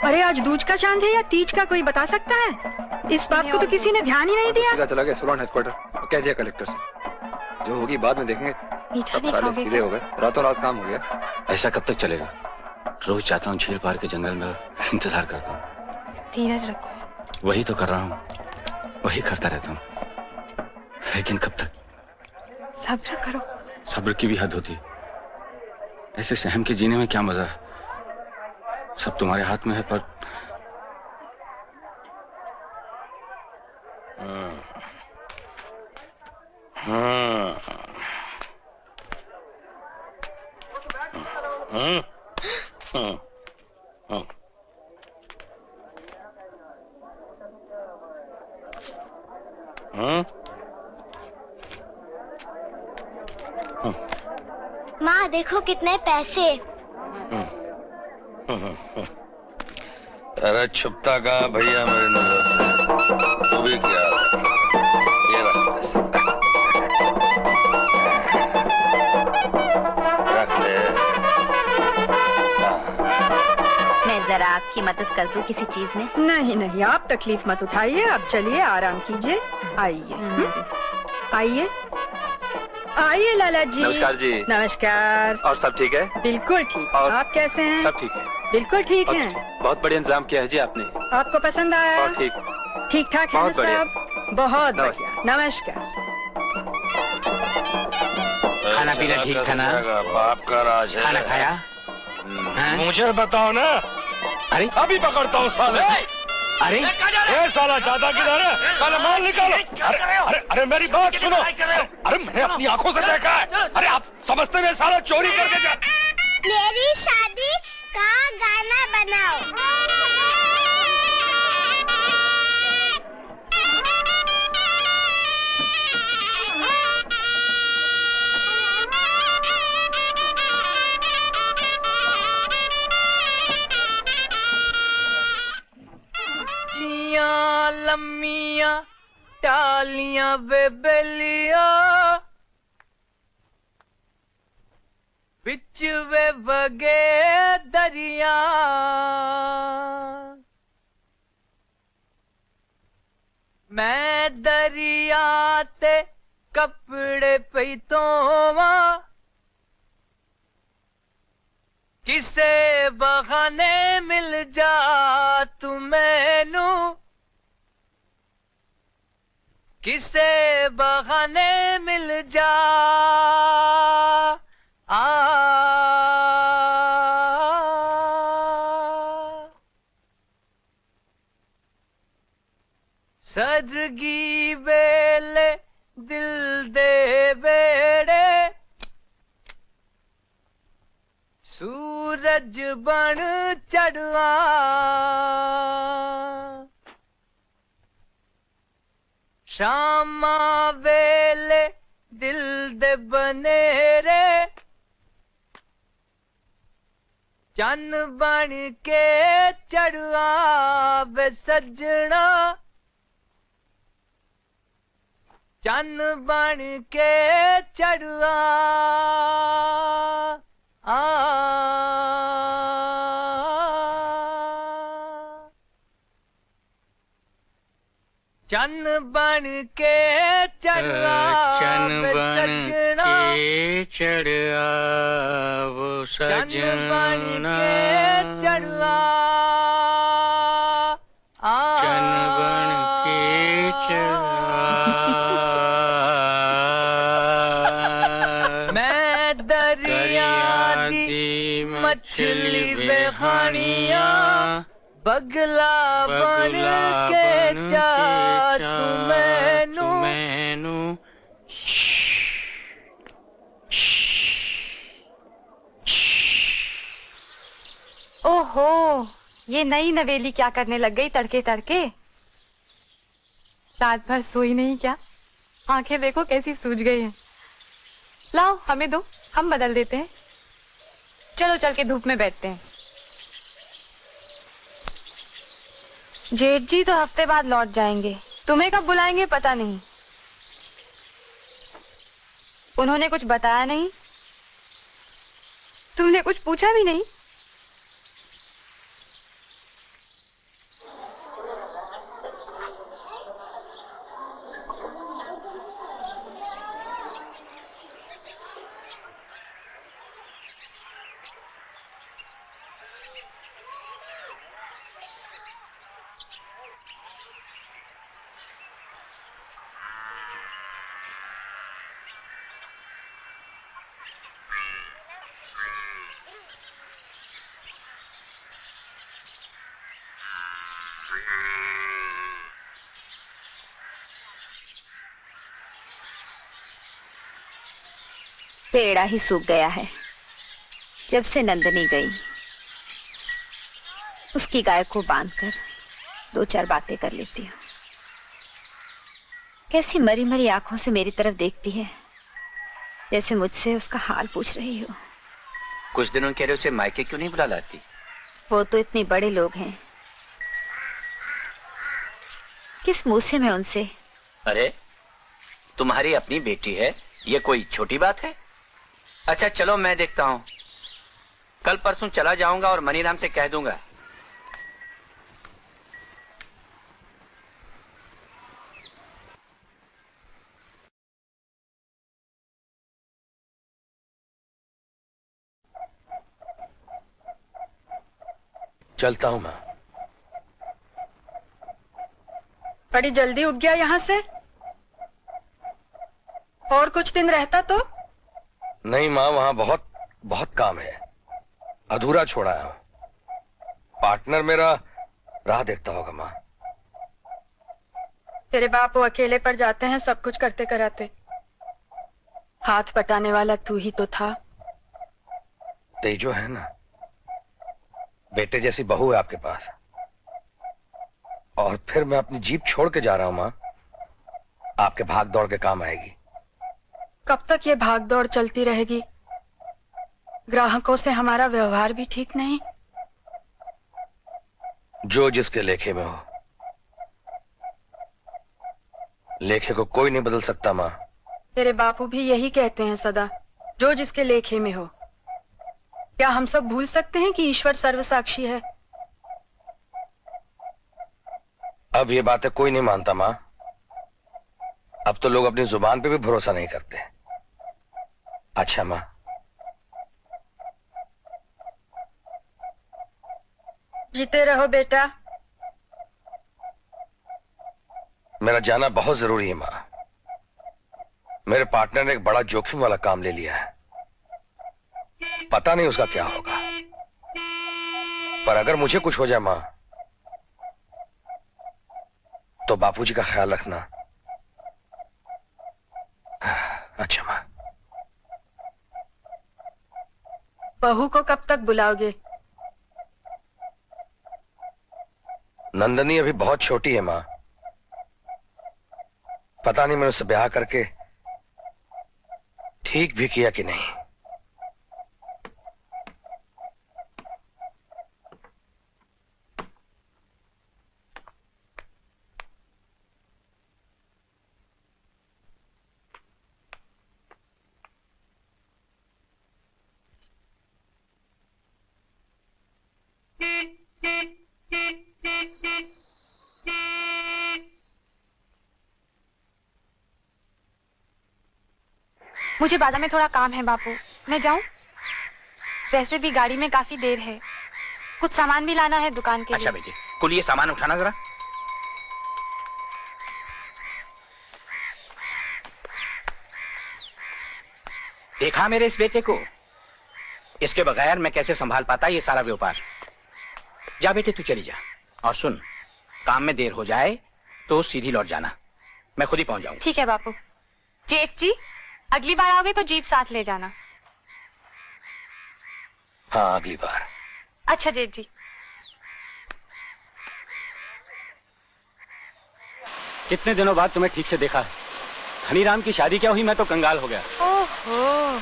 अरे आज दूज का चांद है या तीज का, कोई बता सकता है? इस बात को तो किसी ने ध्यान ही नहीं दिया। चला गया सोलन हेडक्वार्टर, कह दिया कलेक्टर से जो होगी बाद में देखेंगे। सब साले सीधे हो गए, रातों रात काम हो गया। ऐसा कब तक चलेगा? रोज जाता हूँ झील पार के जंगल में, इंतजार करता हूँ। धीरज रखो। वही तो कर रहा हूँ, वही करता रहता हूँ, लेकिन कब तक? सब्र करो। सब्र की भी हद होती है। ऐसे सहम के जीने में क्या मजा है? सब तुम्हारे हाथ में है, पर माँ देखो कितने पैसे। अरे छुपता कहाँ भैया मेरी नजर से, तू भी क्या? ये रख पैसे, रख ले। मैं जरा आपकी मदद कर दूं किसी चीज में? नहीं नहीं, आप तकलीफ मत उठाइए, आप चलिए आराम कीजिए। आइए आइए आइए लाला जी। नमस्कार जी। नमस्कार। और सब ठीक है? बिल्कुल ठीक। और आप कैसे हैं? सब ठीक है। बिल्कुल ठीक हैं। बहुत बढ़िया इंतजाम किया है जी आपने। आपको पसंद आया? और ठीक ठीक ठाक है ना बहुत बढ़िया। सब? बहुत बढ़िया, नमस्कार। खाना पीना ठीक था ना? बाप का राज है। खाना खाया? मुझे बताओ ना। अरे अभी पकड़ता हूँ साले। अरे ए साला जाता किधर है? पहले माल निकालो। अरे अरे अरे मेरी बात सुनो। अरे मैंने अपनी आंखों से देखा है। अरे आप समझते हैं साला चोरी करके जा। मेरी शादी का गाना बनाओ। लम्मिया टालियां बेबेलिया बिच वे बगे दरिया मैं दरिया ते कपड़े पई तोवा किसे बहाने मिल जा तू मैनू किसे बहाने मिल जा सरगी बेले दिल दे बेड़े सूरज बन चढ़वा शामा वेले दिल दे बनेरे चन बन के चढ़वा वे सजना चन बन के चढ़वा चन बन के चढ़वा चन बन सजना के चढ़ा वो चन बन सजना के चढ़वा चन बन के चढ़ा मैं दरिया दी मछली बेहानिया बगला बन के जा तू मैनू ओहो, ये नई नवेली क्या करने लग गई तड़के तड़के। रात भर सोई नहीं क्या? आंखें देखो कैसी सूज गई हैं। लाओ हमें दो, हम बदल देते हैं। चलो चल के धूप में बैठते हैं। जेठ जी तो हफ्ते बाद लौट जाएंगे, तुम्हें कब बुलाएंगे पता नहीं। उन्होंने कुछ बताया नहीं? तुमने कुछ पूछा भी नहीं? पेड़ा ही सूख गया है। जब से नंदनी गई, उसकी गाय को बांधकर दो चार बातें कर लेती हूँ। कैसी मरी मरी आंखों से मेरी तरफ देखती है, जैसे मुझसे उसका हाल पूछ रही हो। कुछ दिनों के लिए उसे मायके क्यों नहीं बुला लाती? वो तो इतने बड़े लोग हैं, किस मुंह से मैं उनसे। अरे तुम्हारी अपनी बेटी है, ये कोई छोटी बात है? अच्छा चलो मैं देखता हूँ। कल परसों चला जाऊंगा और मनीराम से कह दूंगा। चलता हूँ मैं। बड़ी जल्दी उग गया यहाँ से। और कुछ दिन रहता तो? नहीं माँ, वहां बहुत बहुत काम है, अधूरा छोड़ा है। पार्टनर मेरा राह देखता होगा माँ। तेरे बाप वो अकेले पर जाते हैं सब कुछ करते कराते। हाथ बटाने वाला तू ही तो था। तेजो है ना, बेटे जैसी बहू है आपके पास, और फिर मैं अपनी जीप छोड़ के जा रहा हूं माँ। आपके भाग दौड़ के काम आएगी। कब तक ये भाग दौड़ चलती रहेगी? ग्राहकों से हमारा व्यवहार भी ठीक नहीं। जो जिसके लेखे में हो, लेखे को कोई नहीं बदल सकता माँ। तेरे बापू भी यही कहते हैं सदा, जो जिसके लेखे में हो। क्या हम सब भूल सकते हैं कि ईश्वर सर्वसाक्षी है? अब ये बातें कोई नहीं मानता माँ। अब तो लोग अपनी जुबान पे भी भरोसा नहीं करते। अच्छा माँ, जीते रहो बेटा। मेरा जाना बहुत जरूरी है माँ। मेरे पार्टनर ने एक बड़ा जोखिम वाला काम ले लिया है, पता नहीं उसका क्या होगा। पर अगर मुझे कुछ हो जाए माँ, तो बापूजी का ख्याल रखना। अच्छा माँ। बहू को कब तक बुलाओगे? नंदनी अभी बहुत छोटी है माँ। पता नहीं मैंने उससे ब्याह करके ठीक भी किया कि नहीं। मुझे बाजार में थोड़ा काम है बापू, मैं जाऊं? वैसे भी गाड़ी में काफी देर है, कुछ सामान भी लाना है दुकान के अच्छा लिए। बेटी, कुल ये सामान उठाना जरा। देखा मेरे इस बेटे को, इसके बगैर मैं कैसे संभाल पाता ये सारा व्यापार। जा बेटे तू चली जा, और सुन, काम में देर हो जाए तो सीधी लौट जाना, मैं खुद ही पहुंच जाऊंगा। ठीक है बापू। जेठ जी, अगली बार आओगे तो जीप साथ ले जाना। हाँ अगली बार। अच्छा जेठ जी। कितने दिनों बाद तुम्हें ठीक से देखा है। हनीराम की शादी क्या हुई, मैं तो कंगाल हो गया। ओहो,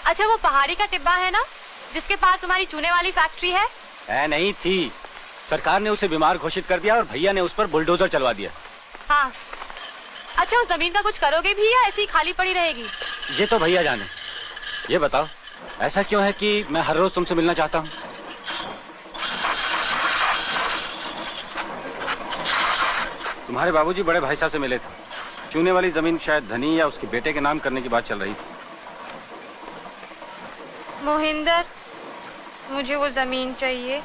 अच्छा वो पहाड़ी का टिब्बा है ना, जिसके पास तुम्हारी चूने वाली फैक्ट्री है? नहीं थी, सरकार ने उसे बीमार घोषित कर दिया और भैया ने उस पर बुलडोजर चलवा दिया। हाँ। अच्छा उस जमीन का कुछ करोगे भी या ऐसी खाली पड़ी रहेगी? ये तो भैया जाने। ये बताओ ऐसा क्यों है कि मैं हर रोज तुमसे मिलना चाहता हूँ? तुम्हारे बाबूजी बड़े भाई साहब से मिले थे, चूने वाली जमीन शायद धनी या उसके बेटे के नाम करने की बात चल रही थी। मोहिंदर, मुझे वो जमीन चाहिए।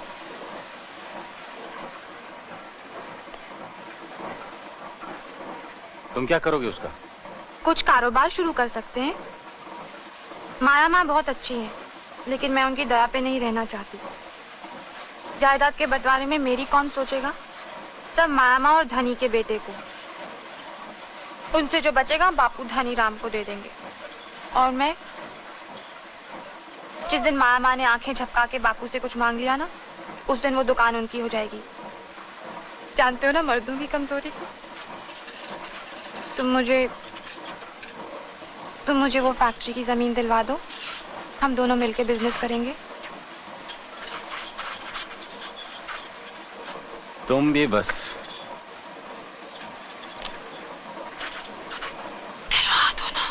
तुम क्या करोगे उसका? कुछ कारोबार शुरू कर सकते हैं। माया माँ बहुत अच्छी है, लेकिन मैं उनकी दया पे नहीं रहना चाहती। जायदाद के बंटवारे में मेरी कौन सोचेगा? सब माया माँ और धनी के बेटे को। उनसे जो बचेगा बापू धनी राम को दे देंगे। और मैं, जिस दिन माया माँ ने आंखें झपका के बापू से कुछ मांग लिया ना, उस दिन वो दुकान उनकी हो जाएगी। जानते हो ना मर्दों की कमजोरी को। तुम मुझे वो फैक्ट्री की जमीन दिलवा दो, हम दोनों मिलके बिजनेस करेंगे। तुम भी बस। दिलवा दो ना।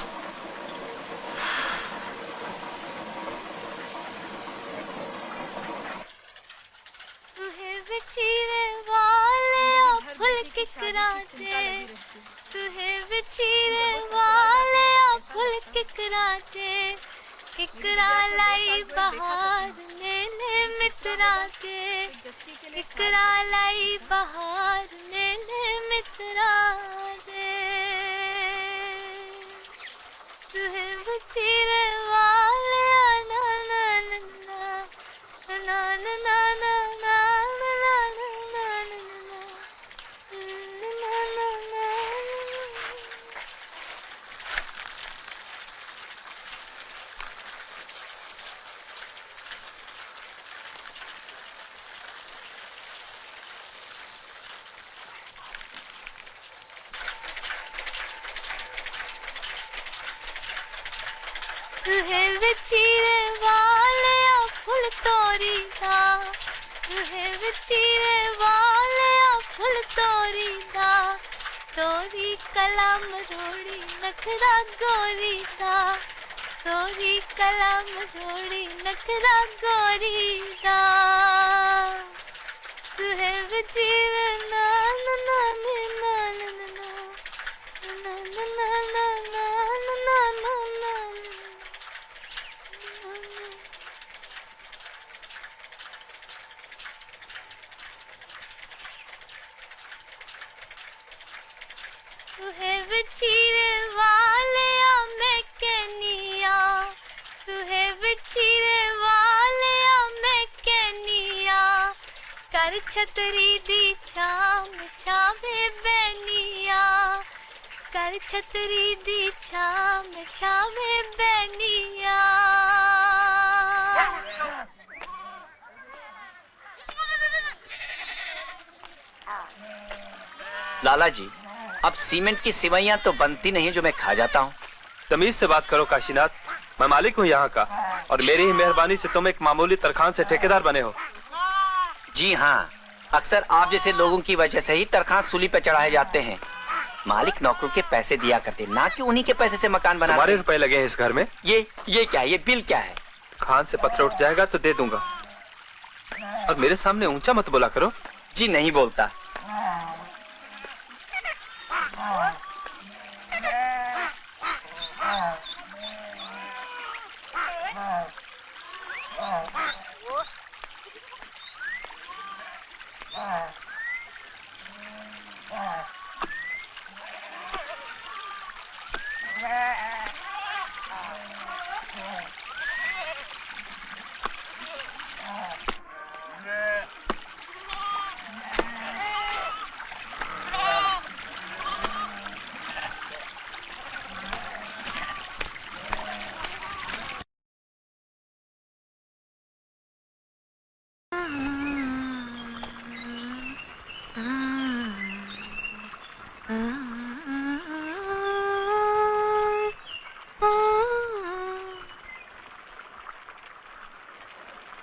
तुहे बिछीरे वाले फुल किकराते, तुहे बिछीरे वाले फुल किकराते, किकरा लाई बहार मैंने मिसरा के, किकरा लाई बहार चिरे वाले ना ना ना ना ना ना ना ना ना ना तुहे विचिरे वाले फुल तोरी दा तुहे विचिरे वाले फुल तोरी दा तोरी कलम रोड़ी नखरा गोरी दा तोरी कलम रोड़ी नखरा गोरी दा तुहे विचिरे ना ना ना ना ना ना ना ना ना ना ना ना तुहे विचिरे वाले मैं कहनिया तुहे विचिरे वाले मैं कहनिया कर छतरी दी छाम छावे बैनिया कर छतरी दी छाम छावे बैनिया लाला जी, अब सीमेंट की सिवैयां तो बनती नहीं जो मैं खा जाता हूँ। तमीज से बात करो काशीनाथ, मैं मालिक हूँ यहाँ का, और मेरी ही मेहरबानी से तुम एक मामूली तरखान से ठेकेदार बने हो। जी हाँ, अक्सर आप जैसे लोगों की वजह से ही तरखान सूली पे चढ़ाए जाते हैं। मालिक नौकरों के पैसे दिया करते, ना कि उन्हीं के पैसे से मकान बनाते। तुम्हारे रुपए लगे हैं इस घर में? ये क्या है? ये बिल क्या है? खान से पत्र उठ जाएगा तो दे दूंगा, और मेरे सामने ऊंचा मत बोला करो। जी नहीं बोलता।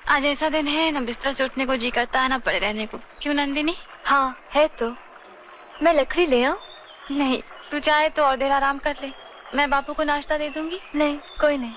आज ऐसा दिन है, ना बिस्तर से उठने को जी करता है, ना पड़े रहने को। क्यों नंदिनी? हाँ है तो। मैं लकड़ी ले आऊं? नहीं, तू चाहे तो और देर आराम कर ले, मैं बापू को नाश्ता दे दूंगी। नहीं, कोई नहीं।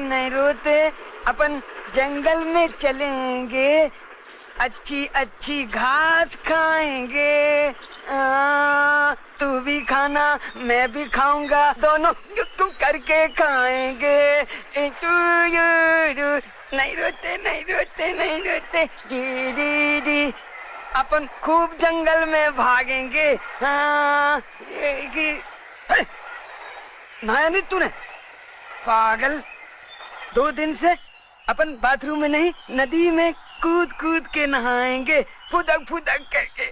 नहीं रोते अपन जंगल में चलेंगे, अच्छी अच्छी घास खाएंगे। तू भी खाना मैं भी खाऊंगा, दोनों करके खाएंगे। नहीं रोते दी अपन खूब जंगल में भागेंगे। नहाया नहीं तूने पागल? 2 दिन से अपन बाथरूम में नहीं, नदी में कूद कूद के नहाएंगे, फुदक फुदक करके।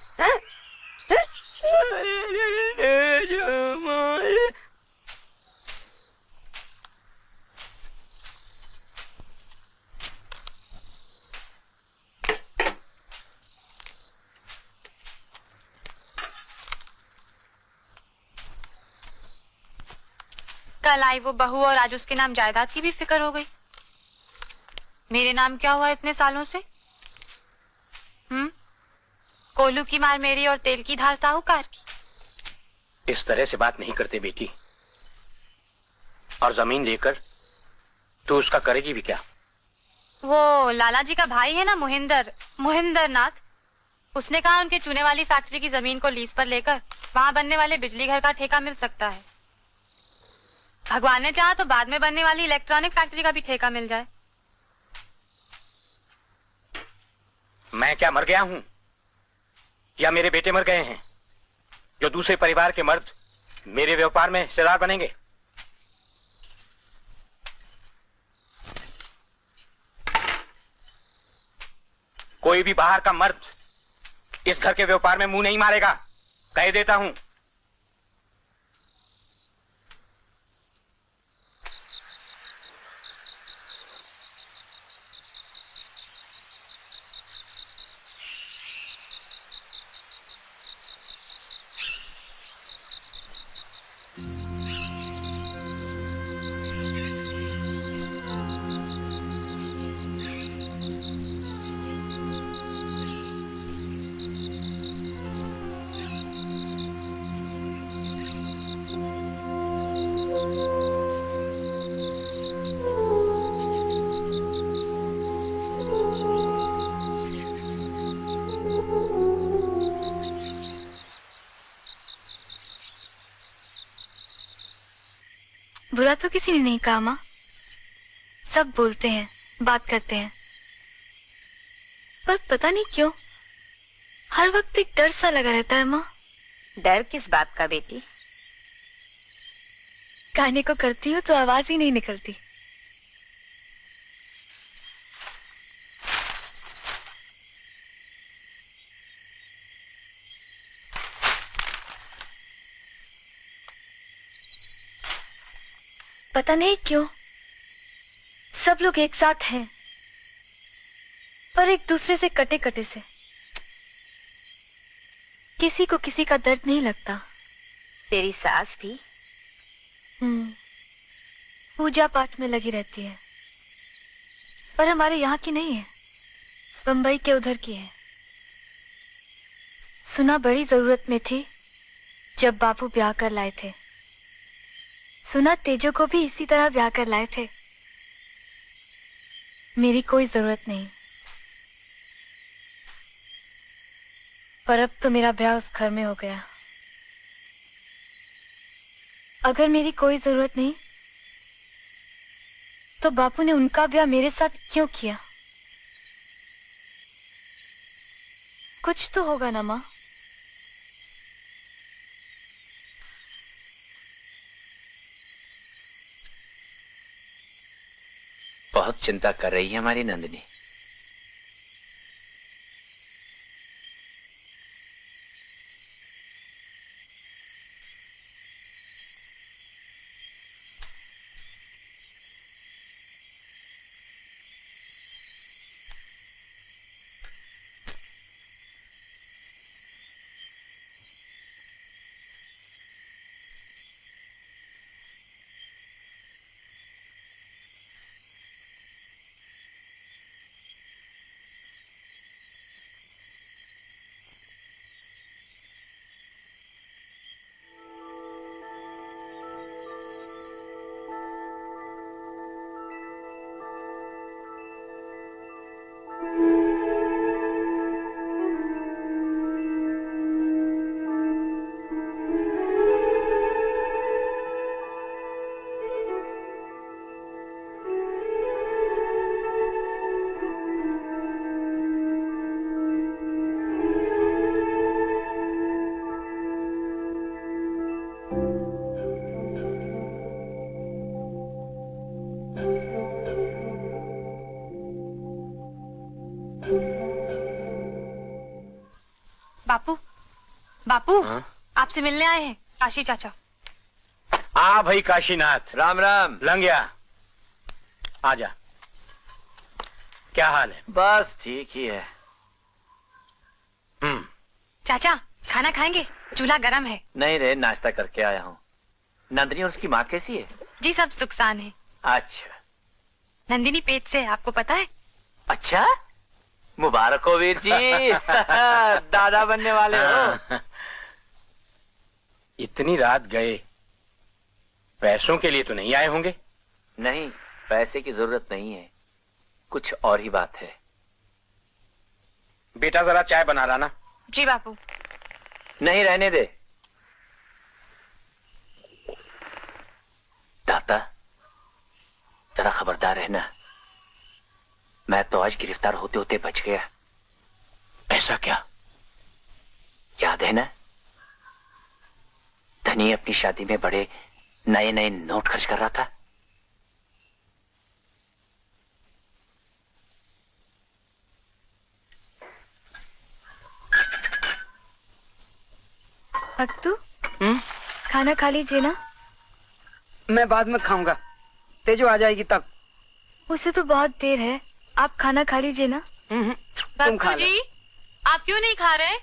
कल आई वो बहू और आज उसके नाम जायदाद की भी फिक्र हो गई। मेरे नाम क्या हुआ इतने सालों से? कोलू की मार मेरी और तेल की धार साहूकार की। इस तरह से बात नहीं करते बेटी। और जमीन लेकर तू उसका करेगी भी क्या? वो लाला जी का भाई है ना, मोहिंदर नाथ, उसने कहा उनके चूने वाली फैक्ट्री की जमीन को लीज पर लेकर वहां बनने वाले बिजली घर का ठेका मिल सकता है। भगवान ने चाहा तो बाद में बनने वाली इलेक्ट्रॉनिक फैक्ट्री का भी ठेका मिल जाए। मैं क्या मर गया हूं या मेरे बेटे मर गए हैं जो दूसरे परिवार के मर्द मेरे व्यापार में हिस्सेदार बनेंगे? कोई भी बाहर का मर्द इस घर के व्यापार में मुंह नहीं मारेगा, कह देता हूं। बुरा तो किसी ने नहीं कहा माँ, सब बोलते हैं, बात करते हैं, पर पता नहीं क्यों हर वक्त एक डर सा लगा रहता है माँ। डर किस बात का बेटी? गाने को करती हूँ तो आवाज ही नहीं निकलती। पता नहीं क्यों सब लोग एक साथ हैं, पर एक दूसरे से कटे कटे से। किसी को किसी का दर्द नहीं लगता। तेरी सास भी? पूजा पाठ में लगी रहती है, पर हमारे यहाँ की नहीं है, बंबई के उधर की है। सुना बड़ी जरूरत में थी जब बापू ब्याह कर लाए थे। सुना तेजो को भी इसी तरह ब्याह कर लाए थे। मेरी कोई जरूरत नहीं, पर अब तो मेरा ब्याह उस घर में हो गया। अगर मेरी कोई जरूरत नहीं तो बापू ने उनका ब्याह मेरे साथ क्यों किया? कुछ तो होगा ना माँ। बहुत चिंता कर रही है हमारी नंदिनी। बापू, बापू, आपसे मिलने आए हैं काशी चाचा। आ भाई काशीनाथ। राम राम। लंगिया आजा। क्या हाल है? बस ठीक ही है। चाचा खाना खाएंगे? चूल्हा गरम है। नहीं रे, नाश्ता करके आया हूँ। नंदिनी और उसकी माँ कैसी है? जी सब सुखसान है। अच्छा नंदिनी पेट से है, आपको पता है? अच्छा, मुबारक हो वीर जी। दादा बनने वाले हो। इतनी रात गए, पैसों के लिए तो नहीं आए होंगे? नहीं, पैसे की जरूरत नहीं है, कुछ और ही बात है। बेटा जरा चाय बना लाना। जी बापू। नहीं, रहने दे। दाता जरा खबरदार रहना, मैं तो आज गिरफ्तार होते होते बच गया। ऐसा क्या? याद है ना, धनी अपनी शादी में बड़े नए नए नोट खर्च कर रहा था। भक्तू, खाना खा लीजिए ना। मैं बाद में खाऊंगा, तेजो आ जाएगी तब। उसे तो बहुत देर है, आप खाना खा लीजिए ना। तुम खा लो। जी, आप क्यों नहीं खा रहे?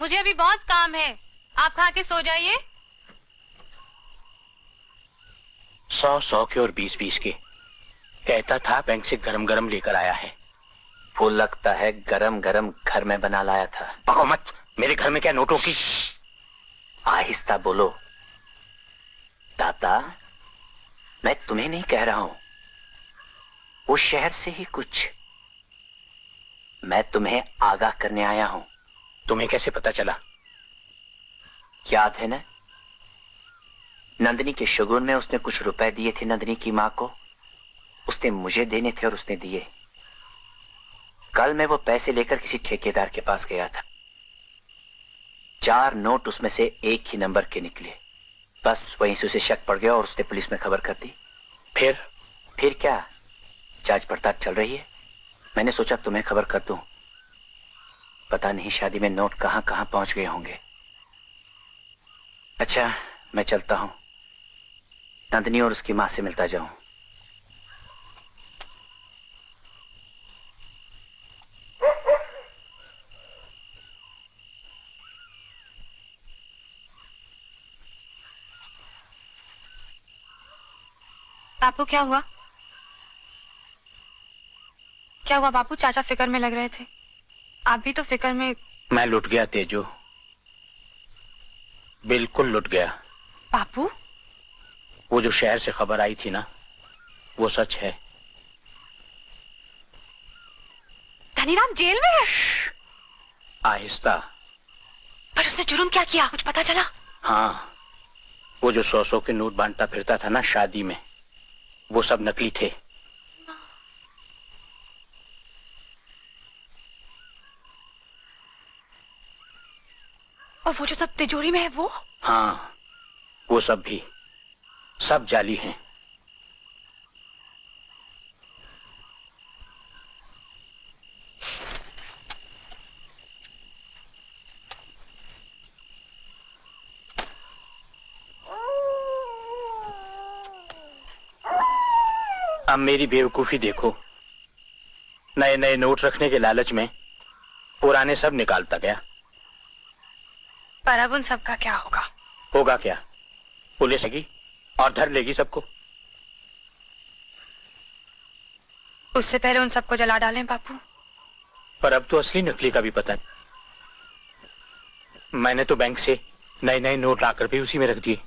मुझे अभी बहुत काम है, आप खा के सो जाइए। 100 के और 20 के कहता था, बैंक से गरम गरम लेकर आया है। वो लगता है गरम गरम घर में बना लाया था। बको मत, मेरे घर में क्या नोटों की। आहिस्ता बोलो दाता, मैं तुम्हें नहीं कह रहा हूं, वो शहर से ही कुछ मैं तुम्हें आगाह करने आया हूं। तुम्हें कैसे पता चला? याद है ना, नंदिनी के शगुन में उसने कुछ रुपए दिए थे नंदिनी की मां को, उसने मुझे देने थे और उसने दिए। कल मैं वो पैसे लेकर किसी ठेकेदार के पास गया था, 4 नोट उसमें से एक ही नंबर के निकले। बस वहीं से उसे शक पड़ गया और उसने पुलिस में खबर कर दी। फिर क्या, जांच पड़ताल चल रही है। मैंने सोचा तुम्हें खबर कर दूं, पता नहीं शादी में नोट कहां कहां पहुंच गए होंगे। अच्छा, मैं चलता हूं, नंदिनी और उसकी मां से मिलता जाऊं। बापू क्या हुआ? क्या हुआ बापू? चाचा फिक्र में लग रहे थे, आप भी तो फिक्र में। मैं लुट गया तेजो, बिल्कुल लुट गया। बापू, वो जो शहर से खबर आई थी ना, वो सच है। धनीराम जेल में है? आहिस्ता। पर उसने जुर्म क्या किया, कुछ पता चला? हाँ, वो जो 100 के नोट बांटता फिरता था ना शादी में, वो सब नकली थे। और वो जो सब तिजोरी में है वो? हाँ, वो सब भी, सब जाली हैं। अब मेरी बेवकूफी देखो, नए नए नोट रखने के लालच में पुराने सब निकालता गया। पर अब उन सब का क्या होगा? होगा क्या, पुलिस आएगी और धर लेगी सबको। उससे पहले उन सबको जला डालें बापू। पर अब तो असली नकली का भी पता नहीं। मैंने तो बैंक से नए नए नोट लाकर भी उसी में रख दिए।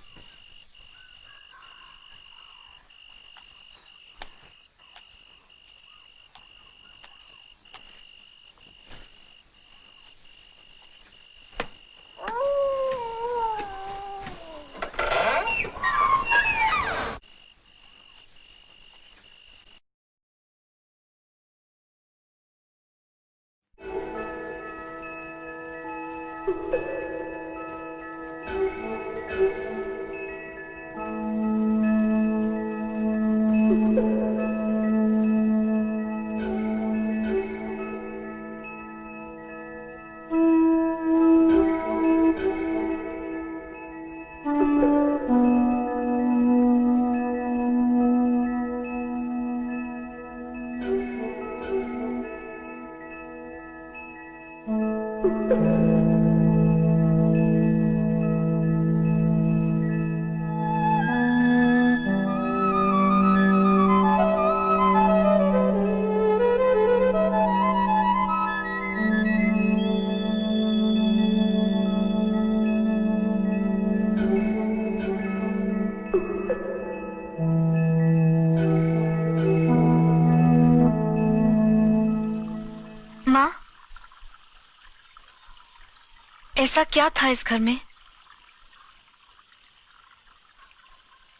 ऐसा क्या था इस घर में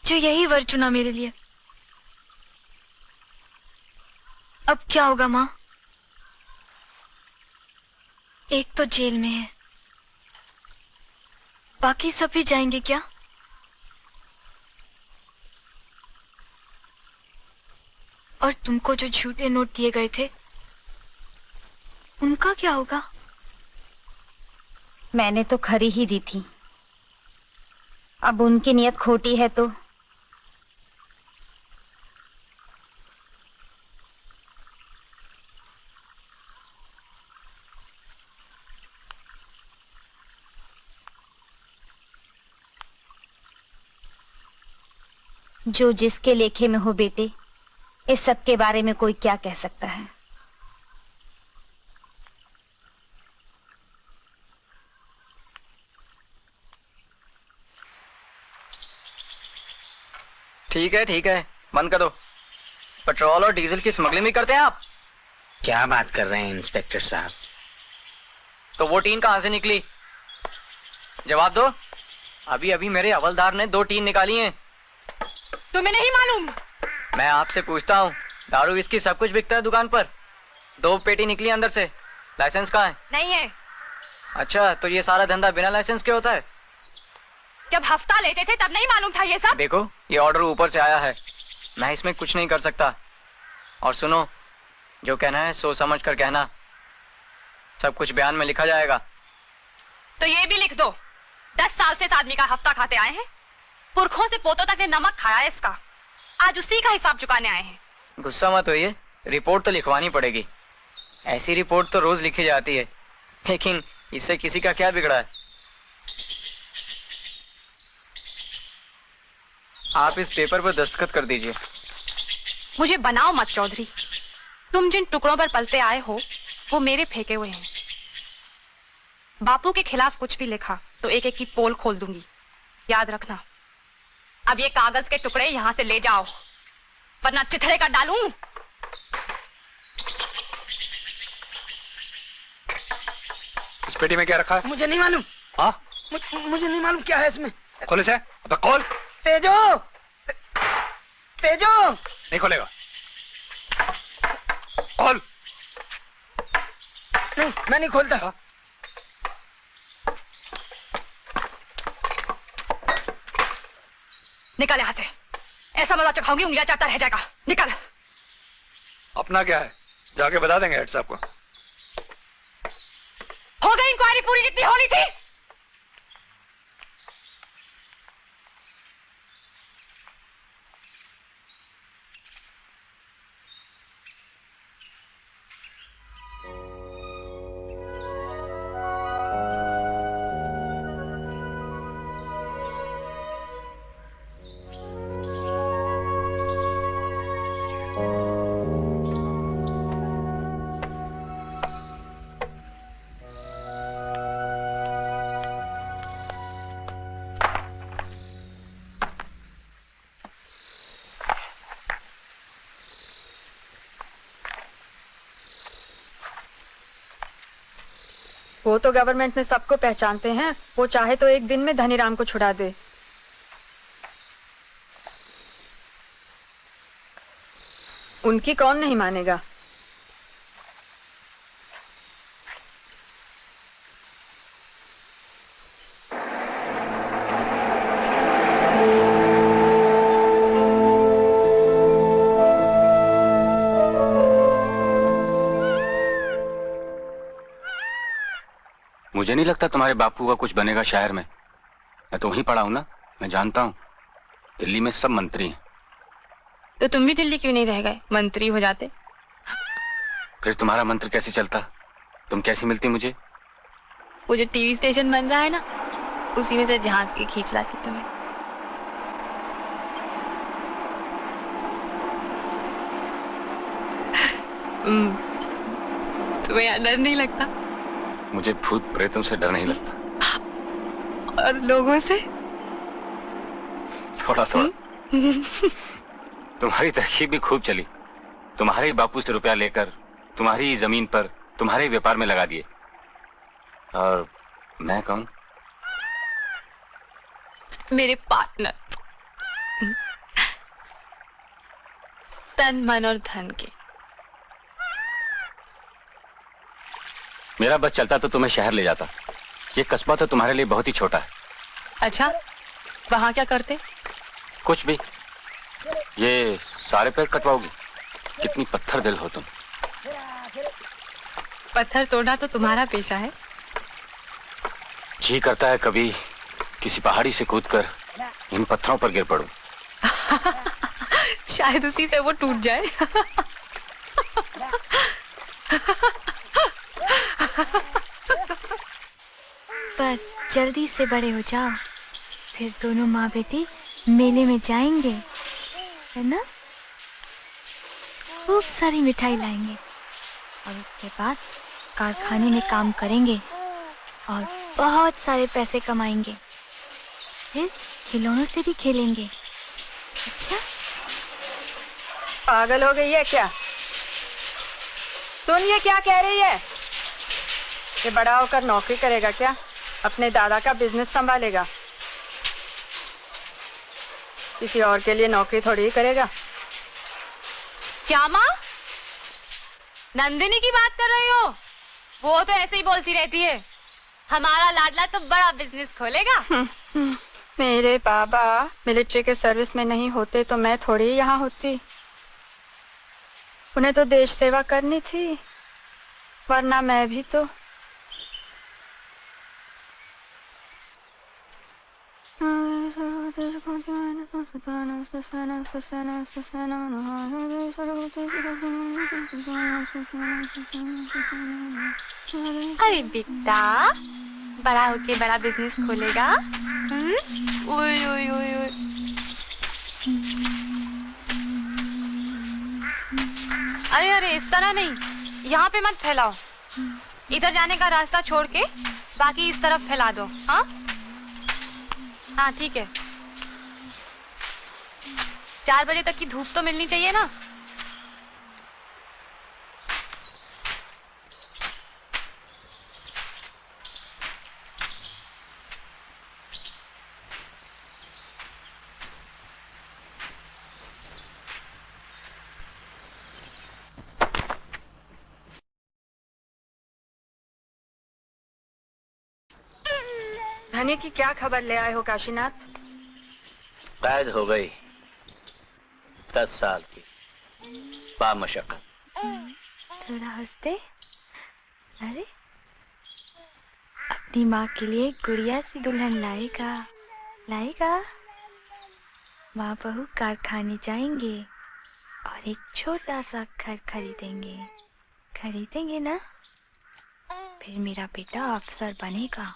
जो यही वर चुना मेरे लिए? अब क्या होगा माँ? एक तो जेल में है, बाकी सब भी जाएंगे क्या? और तुमको जो झूठे नोट दिए गए थे उनका क्या होगा? मैंने तो खरी ही दी थी, अब उनकी नियत खोटी है तो जो जिसके लेखे में हो बेटे, इस सब के बारे में कोई क्या कह सकता है। ठीक है, बंद करो। पेट्रोल और डीजल की स्मगलिंग भी करते हैं आप? क्या बात कर रहे हैं इंस्पेक्टर साहब? तो वो टीन कहाँ से निकली? जवाब दो। अभी अभी मेरे हवलदार ने 2 टीन निकाली हैं। तुम्हें नहीं मालूम? मैं आपसे पूछता हूँ, दारू विस्की सब कुछ बिकता है दुकान पर। 2 पेटी निकली अंदर से, लाइसेंस कहाँ है? नहीं है। अच्छा, तो ये सारा धंधा बिना लाइसेंस के होता है? जब हफ्ता लेते थे तब नहीं मालूम था ये सब? देखो, ये ऑर्डर ऊपर से आया है, मैं इसमें कुछ नहीं कर सकता। और सुनो, जो कहना है सोच समझ कर कहना, सब कुछ बयान में लिखा जाएगा। तो ये भी लिख दो, 10 साल से इस आदमी का हफ्ता खाते आए हैं, पुरखों से पोतों तक ने नमक खाया है इसका, आज उसी का हिसाब चुकाने आए हैं। गुस्सा मत होइए, रिपोर्ट तो लिखवानी पड़ेगी। ऐसी रिपोर्ट तो रोज लिखी जाती है, लेकिन इससे किसी का क्या बिगड़ा है? आप इस पेपर पर दस्तखत कर दीजिए। मुझे बनाओ मत चौधरी, तुम जिन टुकड़ों पर पलते आए हो वो मेरे फेंके हुए हैं। बापू के खिलाफ कुछ भी लिखा तो एक एक की पोल खोल दूंगी, याद रखना। अब ये कागज के टुकड़े यहाँ से ले जाओ, वरना चिथड़े का डालूं। इस पेटी में क्या रखा है? मुझे नहीं मालूम। हाँ? मुझे नहीं मालूम क्या है इसमें। खोले से? अबे खोल। तेजो, तेजो। नहीं खोलेगा। खोल। नहीं, मैं नहीं खोलता। निकल यहाँ से, ऐसा मजा चखाऊंगी उंगलियां चाटता रह जाएगा। निकल। अपना क्या है, जाके बता देंगे हेड साहब को। हो गई इंक्वायरी पूरी जितनी होनी थी? वो तो गवर्नमेंट में सबको पहचानते हैं, वो चाहे तो एक दिन में धनीराम को छुड़ा दे। उनकी कौन नहीं मानेगा? मुझे नहीं लगता तुम्हारे बापू का कुछ बनेगा शहर में। मैं तो वहीं पढ़ा हूं ना, मैं जानता हूं। दिल्ली में सब मंत्री हैं। तो तुम भी दिल्ली क्यों नहीं रह गए, मंत्री हो जाते? फिर तुम्हारा मंत्र कैसे चलता? तुम कैसी मिलती मुझे? वो जो टीवी स्टेशन बन रहा है ना, उसी में से झांक के खींच लाती तुम्हें। तुम्हें यहाँ डर नहीं लगता? मुझे भूत प्रेतों से डर नहीं लगता। और लोगों से? थोड़ा थोड़ा। तुम्हारी तरकीब भी खूब चली। तुम्हारे बापू से रुपया लेकर तुम्हारी जमीन पर तुम्हारे व्यापार में लगा दिए, और मैं कौन? मेरे पार्टनर, तन मन और धन के। मेरा बस चलता तो तुम्हें शहर ले जाता। ये कस्बा तो तुम्हारे लिए बहुत ही छोटा है। अच्छा, वहां क्या करते? कुछ भी। ये सारे पेड़ कटवाओगी? कितनी पत्थर दिल हो तुम। पत्थर तोड़ना तो तुम्हारा पेशा है। जी करता है कभी किसी पहाड़ी से कूदकर इन पत्थरों पर गिर पड़ूं। शायद उसी से वो टूट जाए। बस जल्दी से बड़े हो जाओ, फिर दोनों माँ बेटी मेले में जाएंगे, है ना? खूब सारी मिठाई लाएंगे और उसके बाद कारखाने में काम करेंगे और बहुत सारे पैसे कमाएंगे। फिर खिलौनों से भी खेलेंगे। अच्छा? पागल हो गई है क्या? सुन, ये क्या कह रही है? ये बड़ा होकर नौकरी करेगा क्या? अपने दादा का बिजनेस संभालेगा? किसी और के लिए नौकरी थोड़ी ही करेगा। क्या माँ? नंदिनी की बात कर रही हो? वो तो ऐसे ही बोलती रहती है, हमारा लाडला तो बड़ा बिजनेस खोलेगा। मेरे बाबा मिलिट्री के सर्विस में नहीं होते तो मैं थोड़ी यहाँ होती। उन्हें तो देश सेवा करनी थी, वरना मैं भी तो। अरे बेटा, बड़ा होके बड़ा बिजनेस खोलेगा। ओए ओए ओए ओए। अरे अरे, इस तरह नहीं, यहाँ पे मत फैलाओ। इधर जाने का रास्ता छोड़ के बाकी इस तरफ फैला दो। हाँ हाँ, ठीक है। 4 बजे तक की धूप तो मिलनी चाहिए ना। धनी की क्या खबर ले आए हो काशीनाथ? कैद हो गई 10 साल की बामशक्कत। थोड़ा हंसते। अरे, अपनी माँ के लिए गुड़िया सी दुल्हन लाएगा, लाएगा। माँ बहू कारखाने जाएंगे और एक छोटा सा घर खरीदेंगे, खरीदेंगे ना? फिर मेरा बेटा अफसर बनेगा,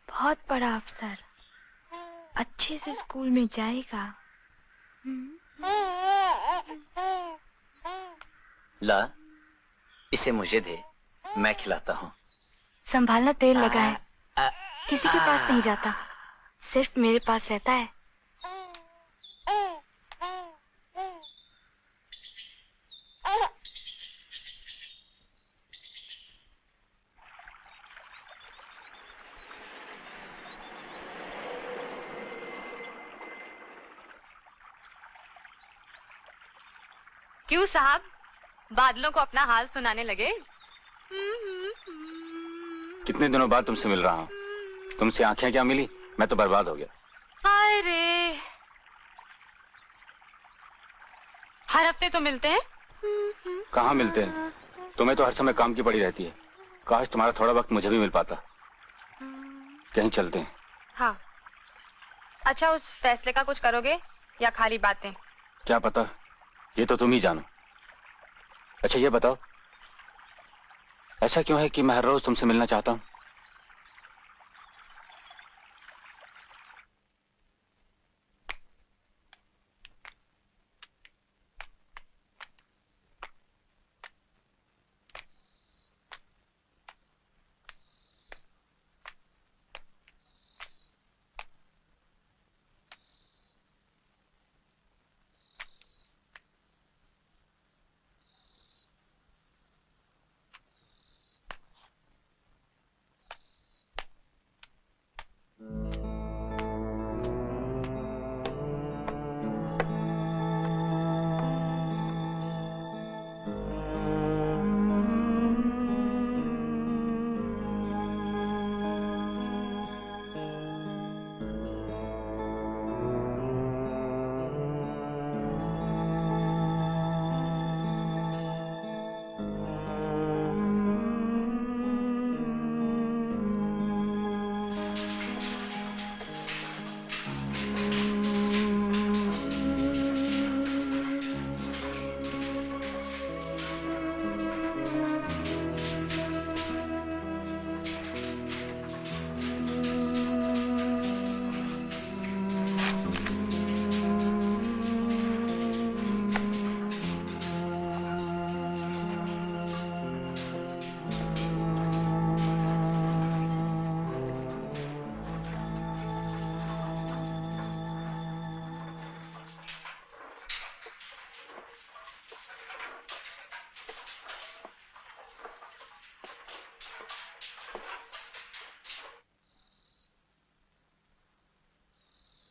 बहुत बड़ा अफसर। अच्छे से स्कूल में जाएगा। ला, इसे मुझे दे, मैं खिलाता हूँ। संभालना, तेल लगा है, किसी के पास नहीं जाता, सिर्फ मेरे पास रहता है। क्यों साहब, बादलों को अपना हाल सुनाने लगे? कितने दिनों बाद तुमसे मिल रहा हूँ। तुमसे आंखें क्या मिली, मैं तो बर्बाद हो गया। हाय रे, हर हफ्ते तो मिलते हैं। कहाँ मिलते हैं? तुम्हें तो हर समय काम की पड़ी रहती है। काश तुम्हारा थोड़ा वक्त मुझे भी मिल पाता। कहीं चलते हैं। हाँ। अच्छा, उस फैसले का कुछ करोगे या खाली बातें? क्या पता, ये तो तुम ही जानो। अच्छा ये बताओ, ऐसा क्यों है कि मैं हर रोज तुमसे मिलना चाहता हूँ?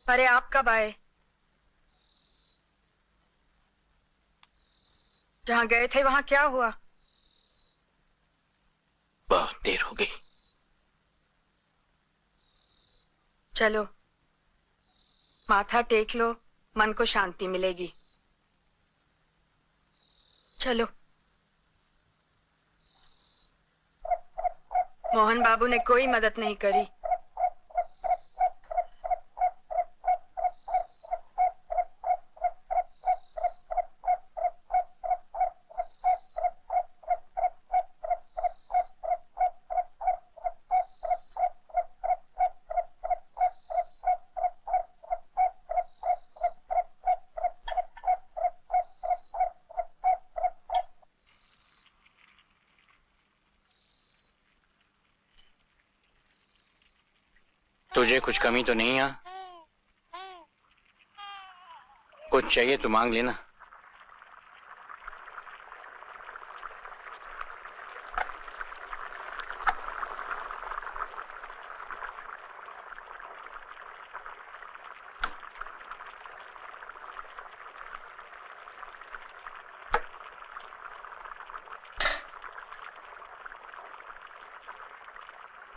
अरे आप कब आए? जहाँ गए थे वहाँ क्या हुआ? बहुत देर हो गई। चलो माथा टेक लो, मन को शांति मिलेगी। चलो। मोहन बाबू ने कोई मदद नहीं करी। तुझे कुछ कमी तो नहीं है? कुछ चाहिए तो मांग लेना।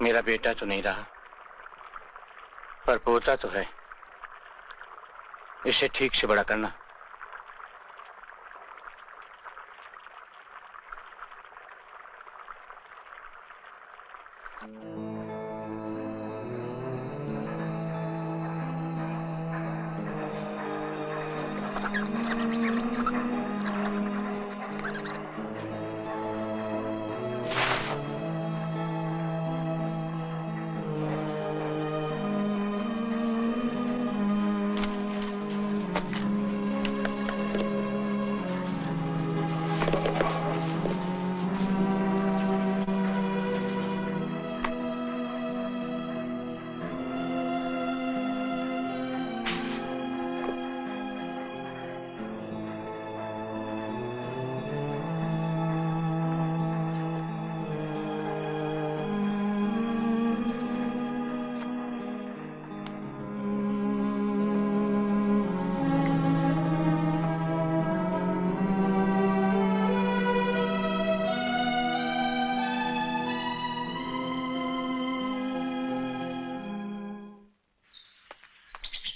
मेरा बेटा तो नहीं रहा, पर पोता तो है। इसे ठीक से बड़ा करना।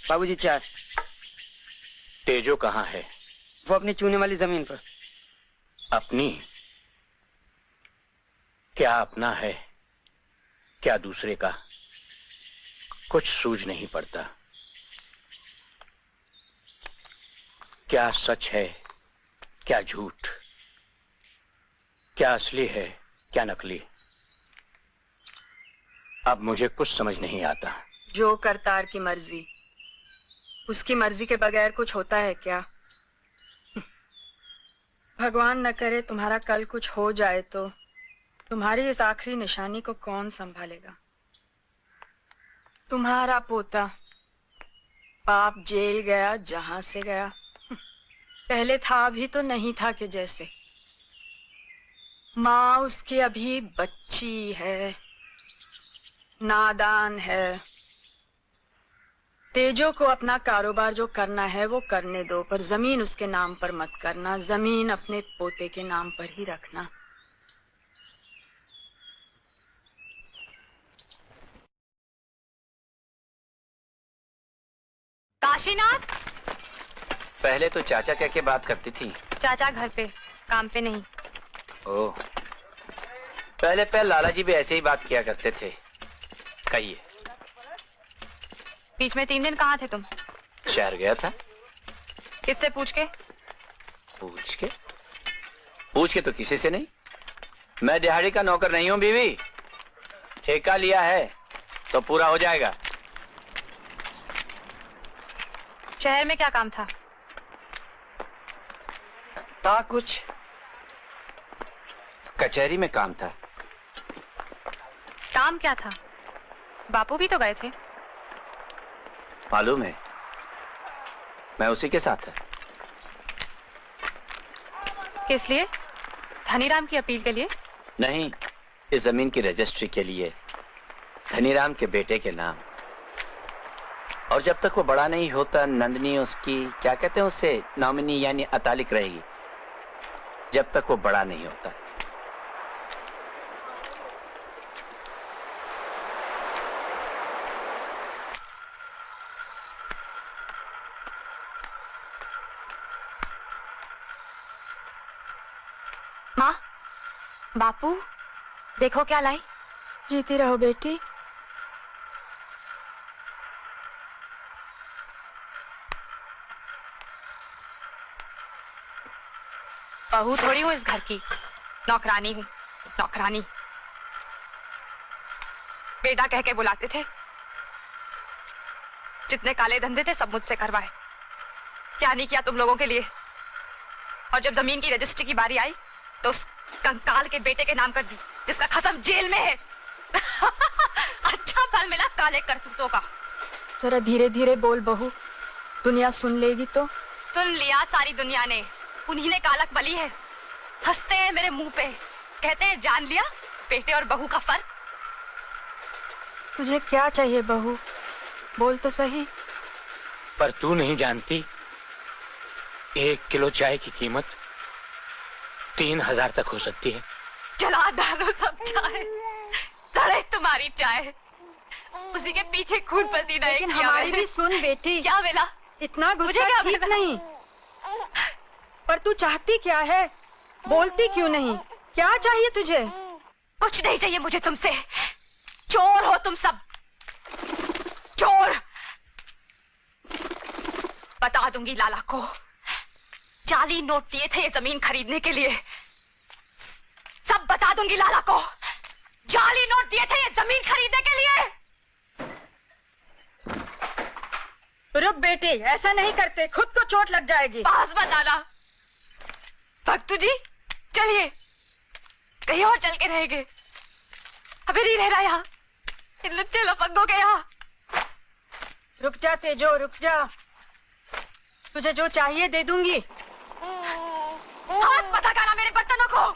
बाबूजी चाय। तेजो कहाँ है? वो अपनी चूने वाली जमीन पर। अपनी? क्या अपना है, क्या दूसरे का? कुछ सूझ नहीं पड़ता। क्या सच है, क्या झूठ? क्या असली है, क्या नकली? अब मुझे कुछ समझ नहीं आता। जो करतार की मर्जी, उसकी मर्जी के बगैर कुछ होता है क्या? भगवान न करे तुम्हारा कल कुछ हो जाए तो तुम्हारी इस आखिरी निशानी को कौन संभालेगा? तुम्हारा पोता पाप जेल गया, जहां से गया। पहले था भी तो नहीं था कि जैसे। माँ उसकी अभी बच्ची है, नादान है। तेजो को अपना कारोबार जो करना है वो करने दो, पर जमीन उसके नाम पर मत करना। जमीन अपने पोते के नाम पर ही रखना। काशीनाथ, पहले तो चाचा कह के बात करती थी। चाचा घर पे, काम पे नहीं। ओह, पहले लाला जी भी ऐसे ही बात किया करते थे। कहिए। बीच में 3 दिन कहाँ थे तुम? शहर गया था। किससे पूछ के? पूछ के तो किसी से नहीं। मैं दिहाड़ी का नौकर नहीं हूँ बीवी। ठेका लिया है तो पूरा हो जाएगा। शहर में क्या काम था? कुछ कचहरी में काम था। काम क्या था? बापू भी तो गए थे। मालूम है, मैं उसी के साथ है। किस लिए? धनीराम की अपील के लिए? नहीं, इस जमीन की रजिस्ट्री के लिए, धनीराम के बेटे के नाम। और जब तक वो बड़ा नहीं होता नंदनी उसकी क्या कहते हैं उससे नॉमिनी यानी अतालिक रहेगी, जब तक वो बड़ा नहीं होता। माँ, बापू, देखो क्या लाई। जीती रहो बेटी। बहू थोड़ी हूँ इस घर की, नौकरानी हूँ, नौकरानी। बेटा कह के बुलाते थे, जितने काले धंधे थे सब मुझसे करवाए। क्या नहीं किया तुम लोगों के लिए। और जब जमीन की रजिस्ट्री की बारी आई तो उस कंकाल के बेटे के नाम कर दी, जिसका खसम जेल में है। अच्छा फल मिला काले करतूतों का। जरा धीरे धीरे बोल बहू, दुनिया सुन लेगी तो। सुन लिया सारी दुनिया ने, उन्हीं ने कालक बली है। हंसते हैं मेरे मुंह पे, कहते हैं जान लिया बेटे और बहू का फर्क। तुझे क्या चाहिए बहू, बोल तो सही। पर तू नहीं जानती 1 किलो चाय की कीमत 3000 तक हो सकती है। जला डालो सब चाय, सड़े तुम्हारी चाय। उसी के पीछे खून पसीना है। लेकिन हमारी भी सुन बेटी। क्या मिला? इतना गुस्सा ठीक नहीं। पर तू चाहती क्या है, बोलती क्यों नहीं? क्या चाहिए तुझे? कुछ नहीं चाहिए मुझे तुमसे। चोर हो तुम सब, चोर। बता दूंगी लाला को, जाली नोट दिए थे ये जमीन खरीदने के लिए। सब बता दूंगी लाला को, जाली नोट दिए थे ये जमीन खरीदने के लिए। रुक बेटी, ऐसा नहीं करते, खुद को चोट लग जाएगी। पास बताना। भक्तू जी चलिए, कहीं और चल के रहेंगे, अभी नहीं रहना यहाँ इन लुच्चे लफंगों के यहाँ। रुक जा तेजो, रुक जा, तुझे जो चाहिए दे दूंगी। हाथ मत लगाना मेरे बर्तनों को।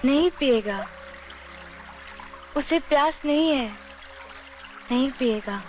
नहीं पिएगा, उसे प्यास नहीं है, नहीं पिएगा।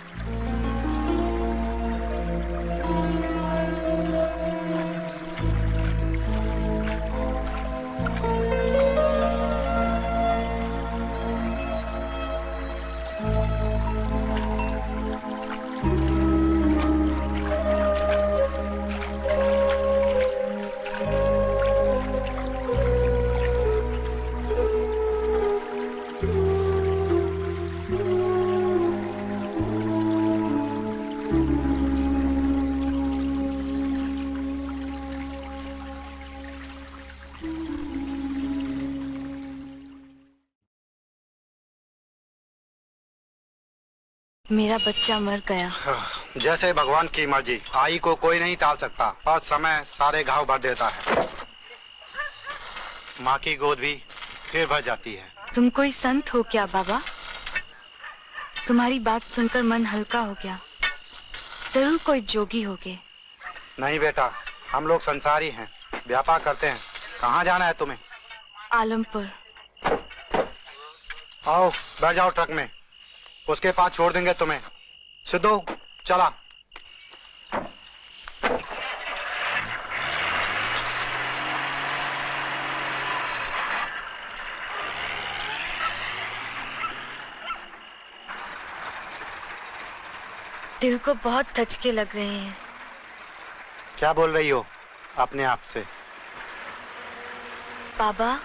मेरा बच्चा मर गया। जैसे भगवान की मर्जी, आई को कोई नहीं टाल सकता, पर समय सारे घाव भर देता है। माँ की गोद भी फिर भर जाती है। तुम कोई संत हो क्या बाबा? तुम्हारी बात सुनकर मन हल्का हो गया। जरूर कोई जोगी होगे। नहीं बेटा, हम लोग संसारी हैं, व्यापार करते हैं। कहाँ जाना है तुम्हें? आलमपुर। आओ बैठ जाओ ट्रक में, उसके पास छोड़ देंगे तुम्हें। सिद्धू चला। दिल को बहुत धचके लग रहे हैं। क्या बोल रही हो अपने आप से? बाबा,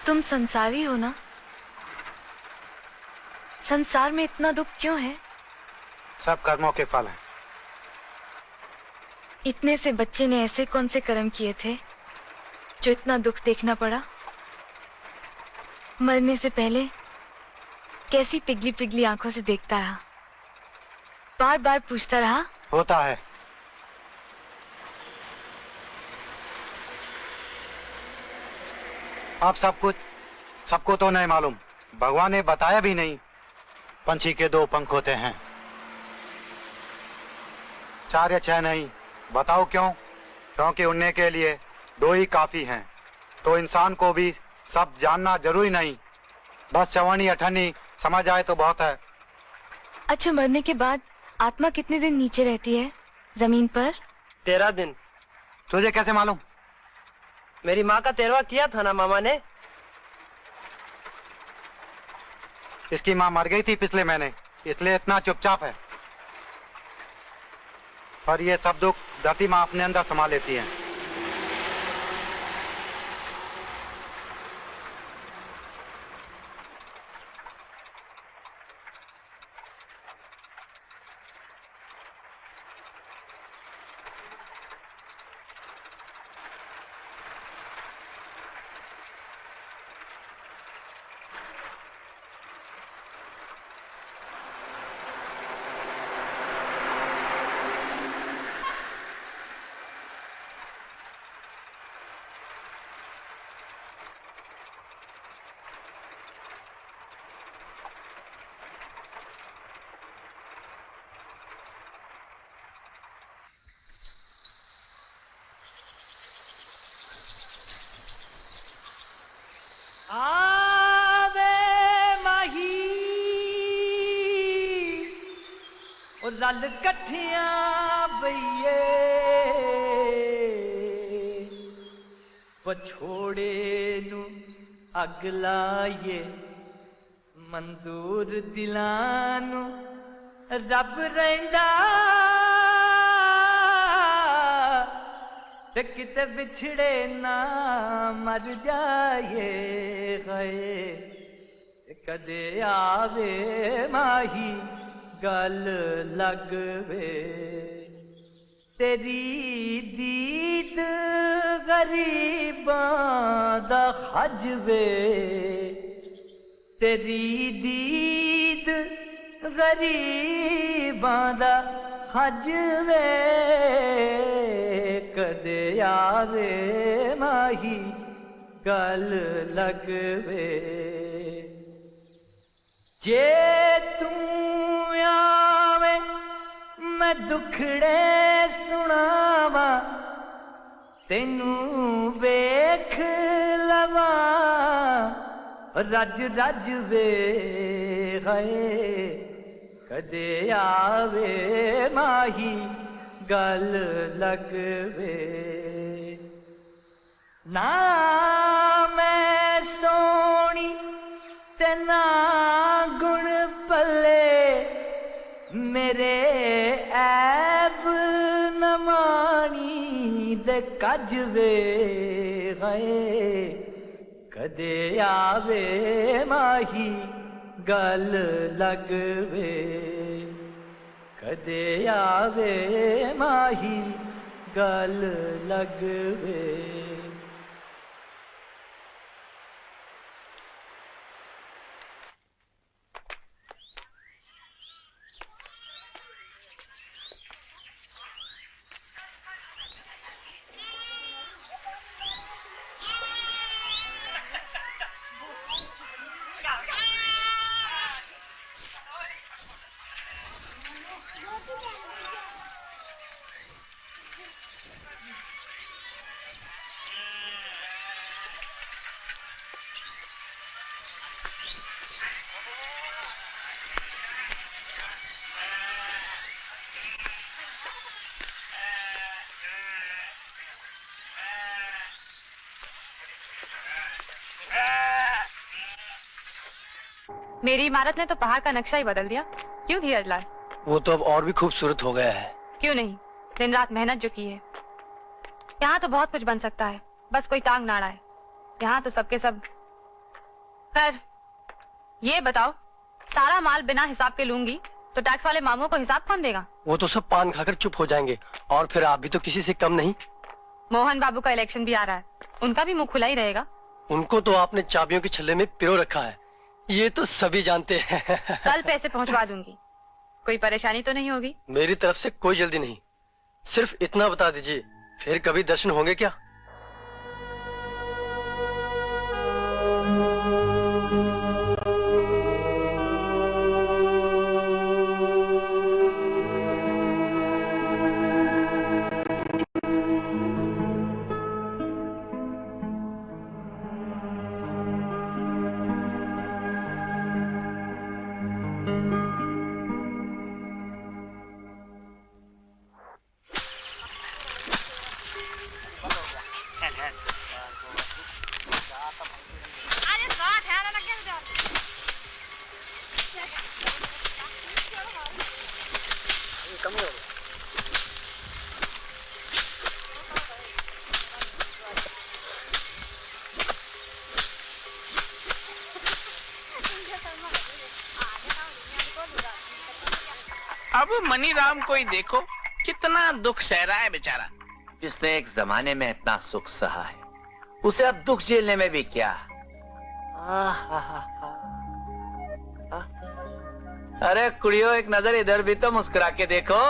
तुम संसारी हो ना? संसार में इतना दुख क्यों है? सब कर्मों के फल हैं। इतने से बच्चे ने ऐसे कौन से कर्म किए थे जो इतना दुख देखना पड़ा? मरने से पहले कैसी पिघली पिघली आंखों से देखता रहा, बार बार पूछता रहा। होता है। अब सब कुछ सबको तो नहीं मालूम, भगवान ने बताया भी नहीं। पंछी के दो पंख होते हैं, 4 या 6 नहीं। बताओ क्यों? क्योंकि उड़ने के लिए 2 ही काफी हैं। तो इंसान को भी सब जानना जरूरी नहीं, बस 54 58 समझ आए तो बहुत है। अच्छा, मरने के बाद आत्मा कितने दिन नीचे रहती है जमीन पर? 13 दिन। तुझे कैसे मालूम? मेरी माँ का 13वां किया था ना मामा ने। इसकी माँ मर गई थी पिछले महीने, इसलिए इतना चुपचाप है। पर ये सब दुख धरती माँ अपने अंदर समा लेती है। रल कठियां बइए पछोड़े नू अग लाइए मंजूर दिलां नू रब रहिंदा ते किते बिछड़े ना मर जाए गए कदे आवे माही गल लगवे तेरी दीद गरीबां दा खजवे तेरी दीद गरीबां दा खजवे कदे आवे माही गल लगवे जे तू आवे मैं दुखड़े सुनावा तेनू वेख लव रज रज वे गए कदे आवे माही गल लगवे ना मैं सोनी ते ना गुण पले मेरे ऐब न मानी दे कज वे गए कदे आवे माही गल लगवे कदे आवे माही गल लगवे। मेरी इमारत ने तो पहाड़ का नक्शा ही बदल दिया। क्यों धीरज लाल? वो तो अब और भी खूबसूरत हो गया है। क्यों नहीं, दिन रात मेहनत जो की है। यहाँ तो बहुत कुछ बन सकता है, बस कोई टांग ना अड़ाए। यहाँ तो सबके सब। खैर ये बताओ, सारा माल बिना हिसाब के लूंगी तो टैक्स वाले मामू को हिसाब कौन देगा? वो तो सब पान खाकर चुप हो जाएंगे और फिर आप भी तो किसी से कम नहीं। मोहन बाबू का इलेक्शन भी आ रहा है, उनका भी मुंह खुला ही रहेगा। उनको तो आपने चाबियों के छल्ले में पिरो रखा है, ये तो सभी जानते हैं। कल पैसे पहुंचवा दूंगी, कोई परेशानी तो नहीं होगी? मेरी तरफ से कोई जल्दी नहीं, सिर्फ इतना बता दीजिए, फिर कभी दर्शन होंगे क्या? अब मनीराम को ही देखो, कितना दुख सह रहा है बेचारा। जिसने एक जमाने में इतना सुख सहा है, उसे अब दुख झेलने में भी क्या। अरे कुड़ियों, एक नजर इधर भी तो मुस्कुरा के देखो।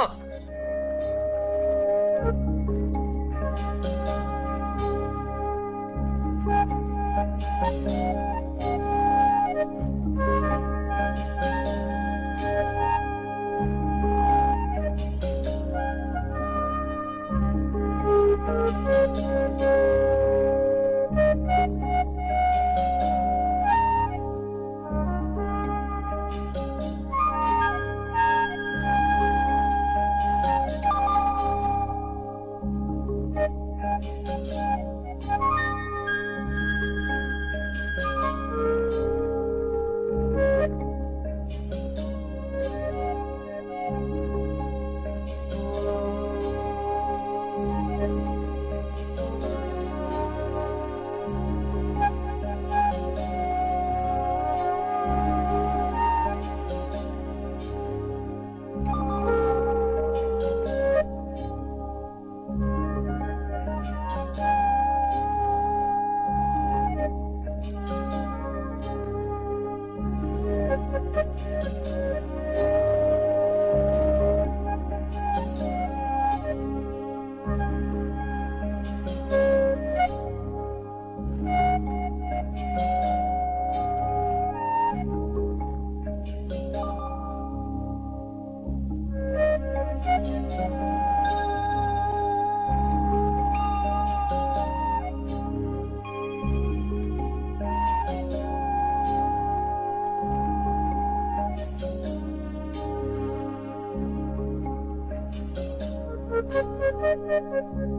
है।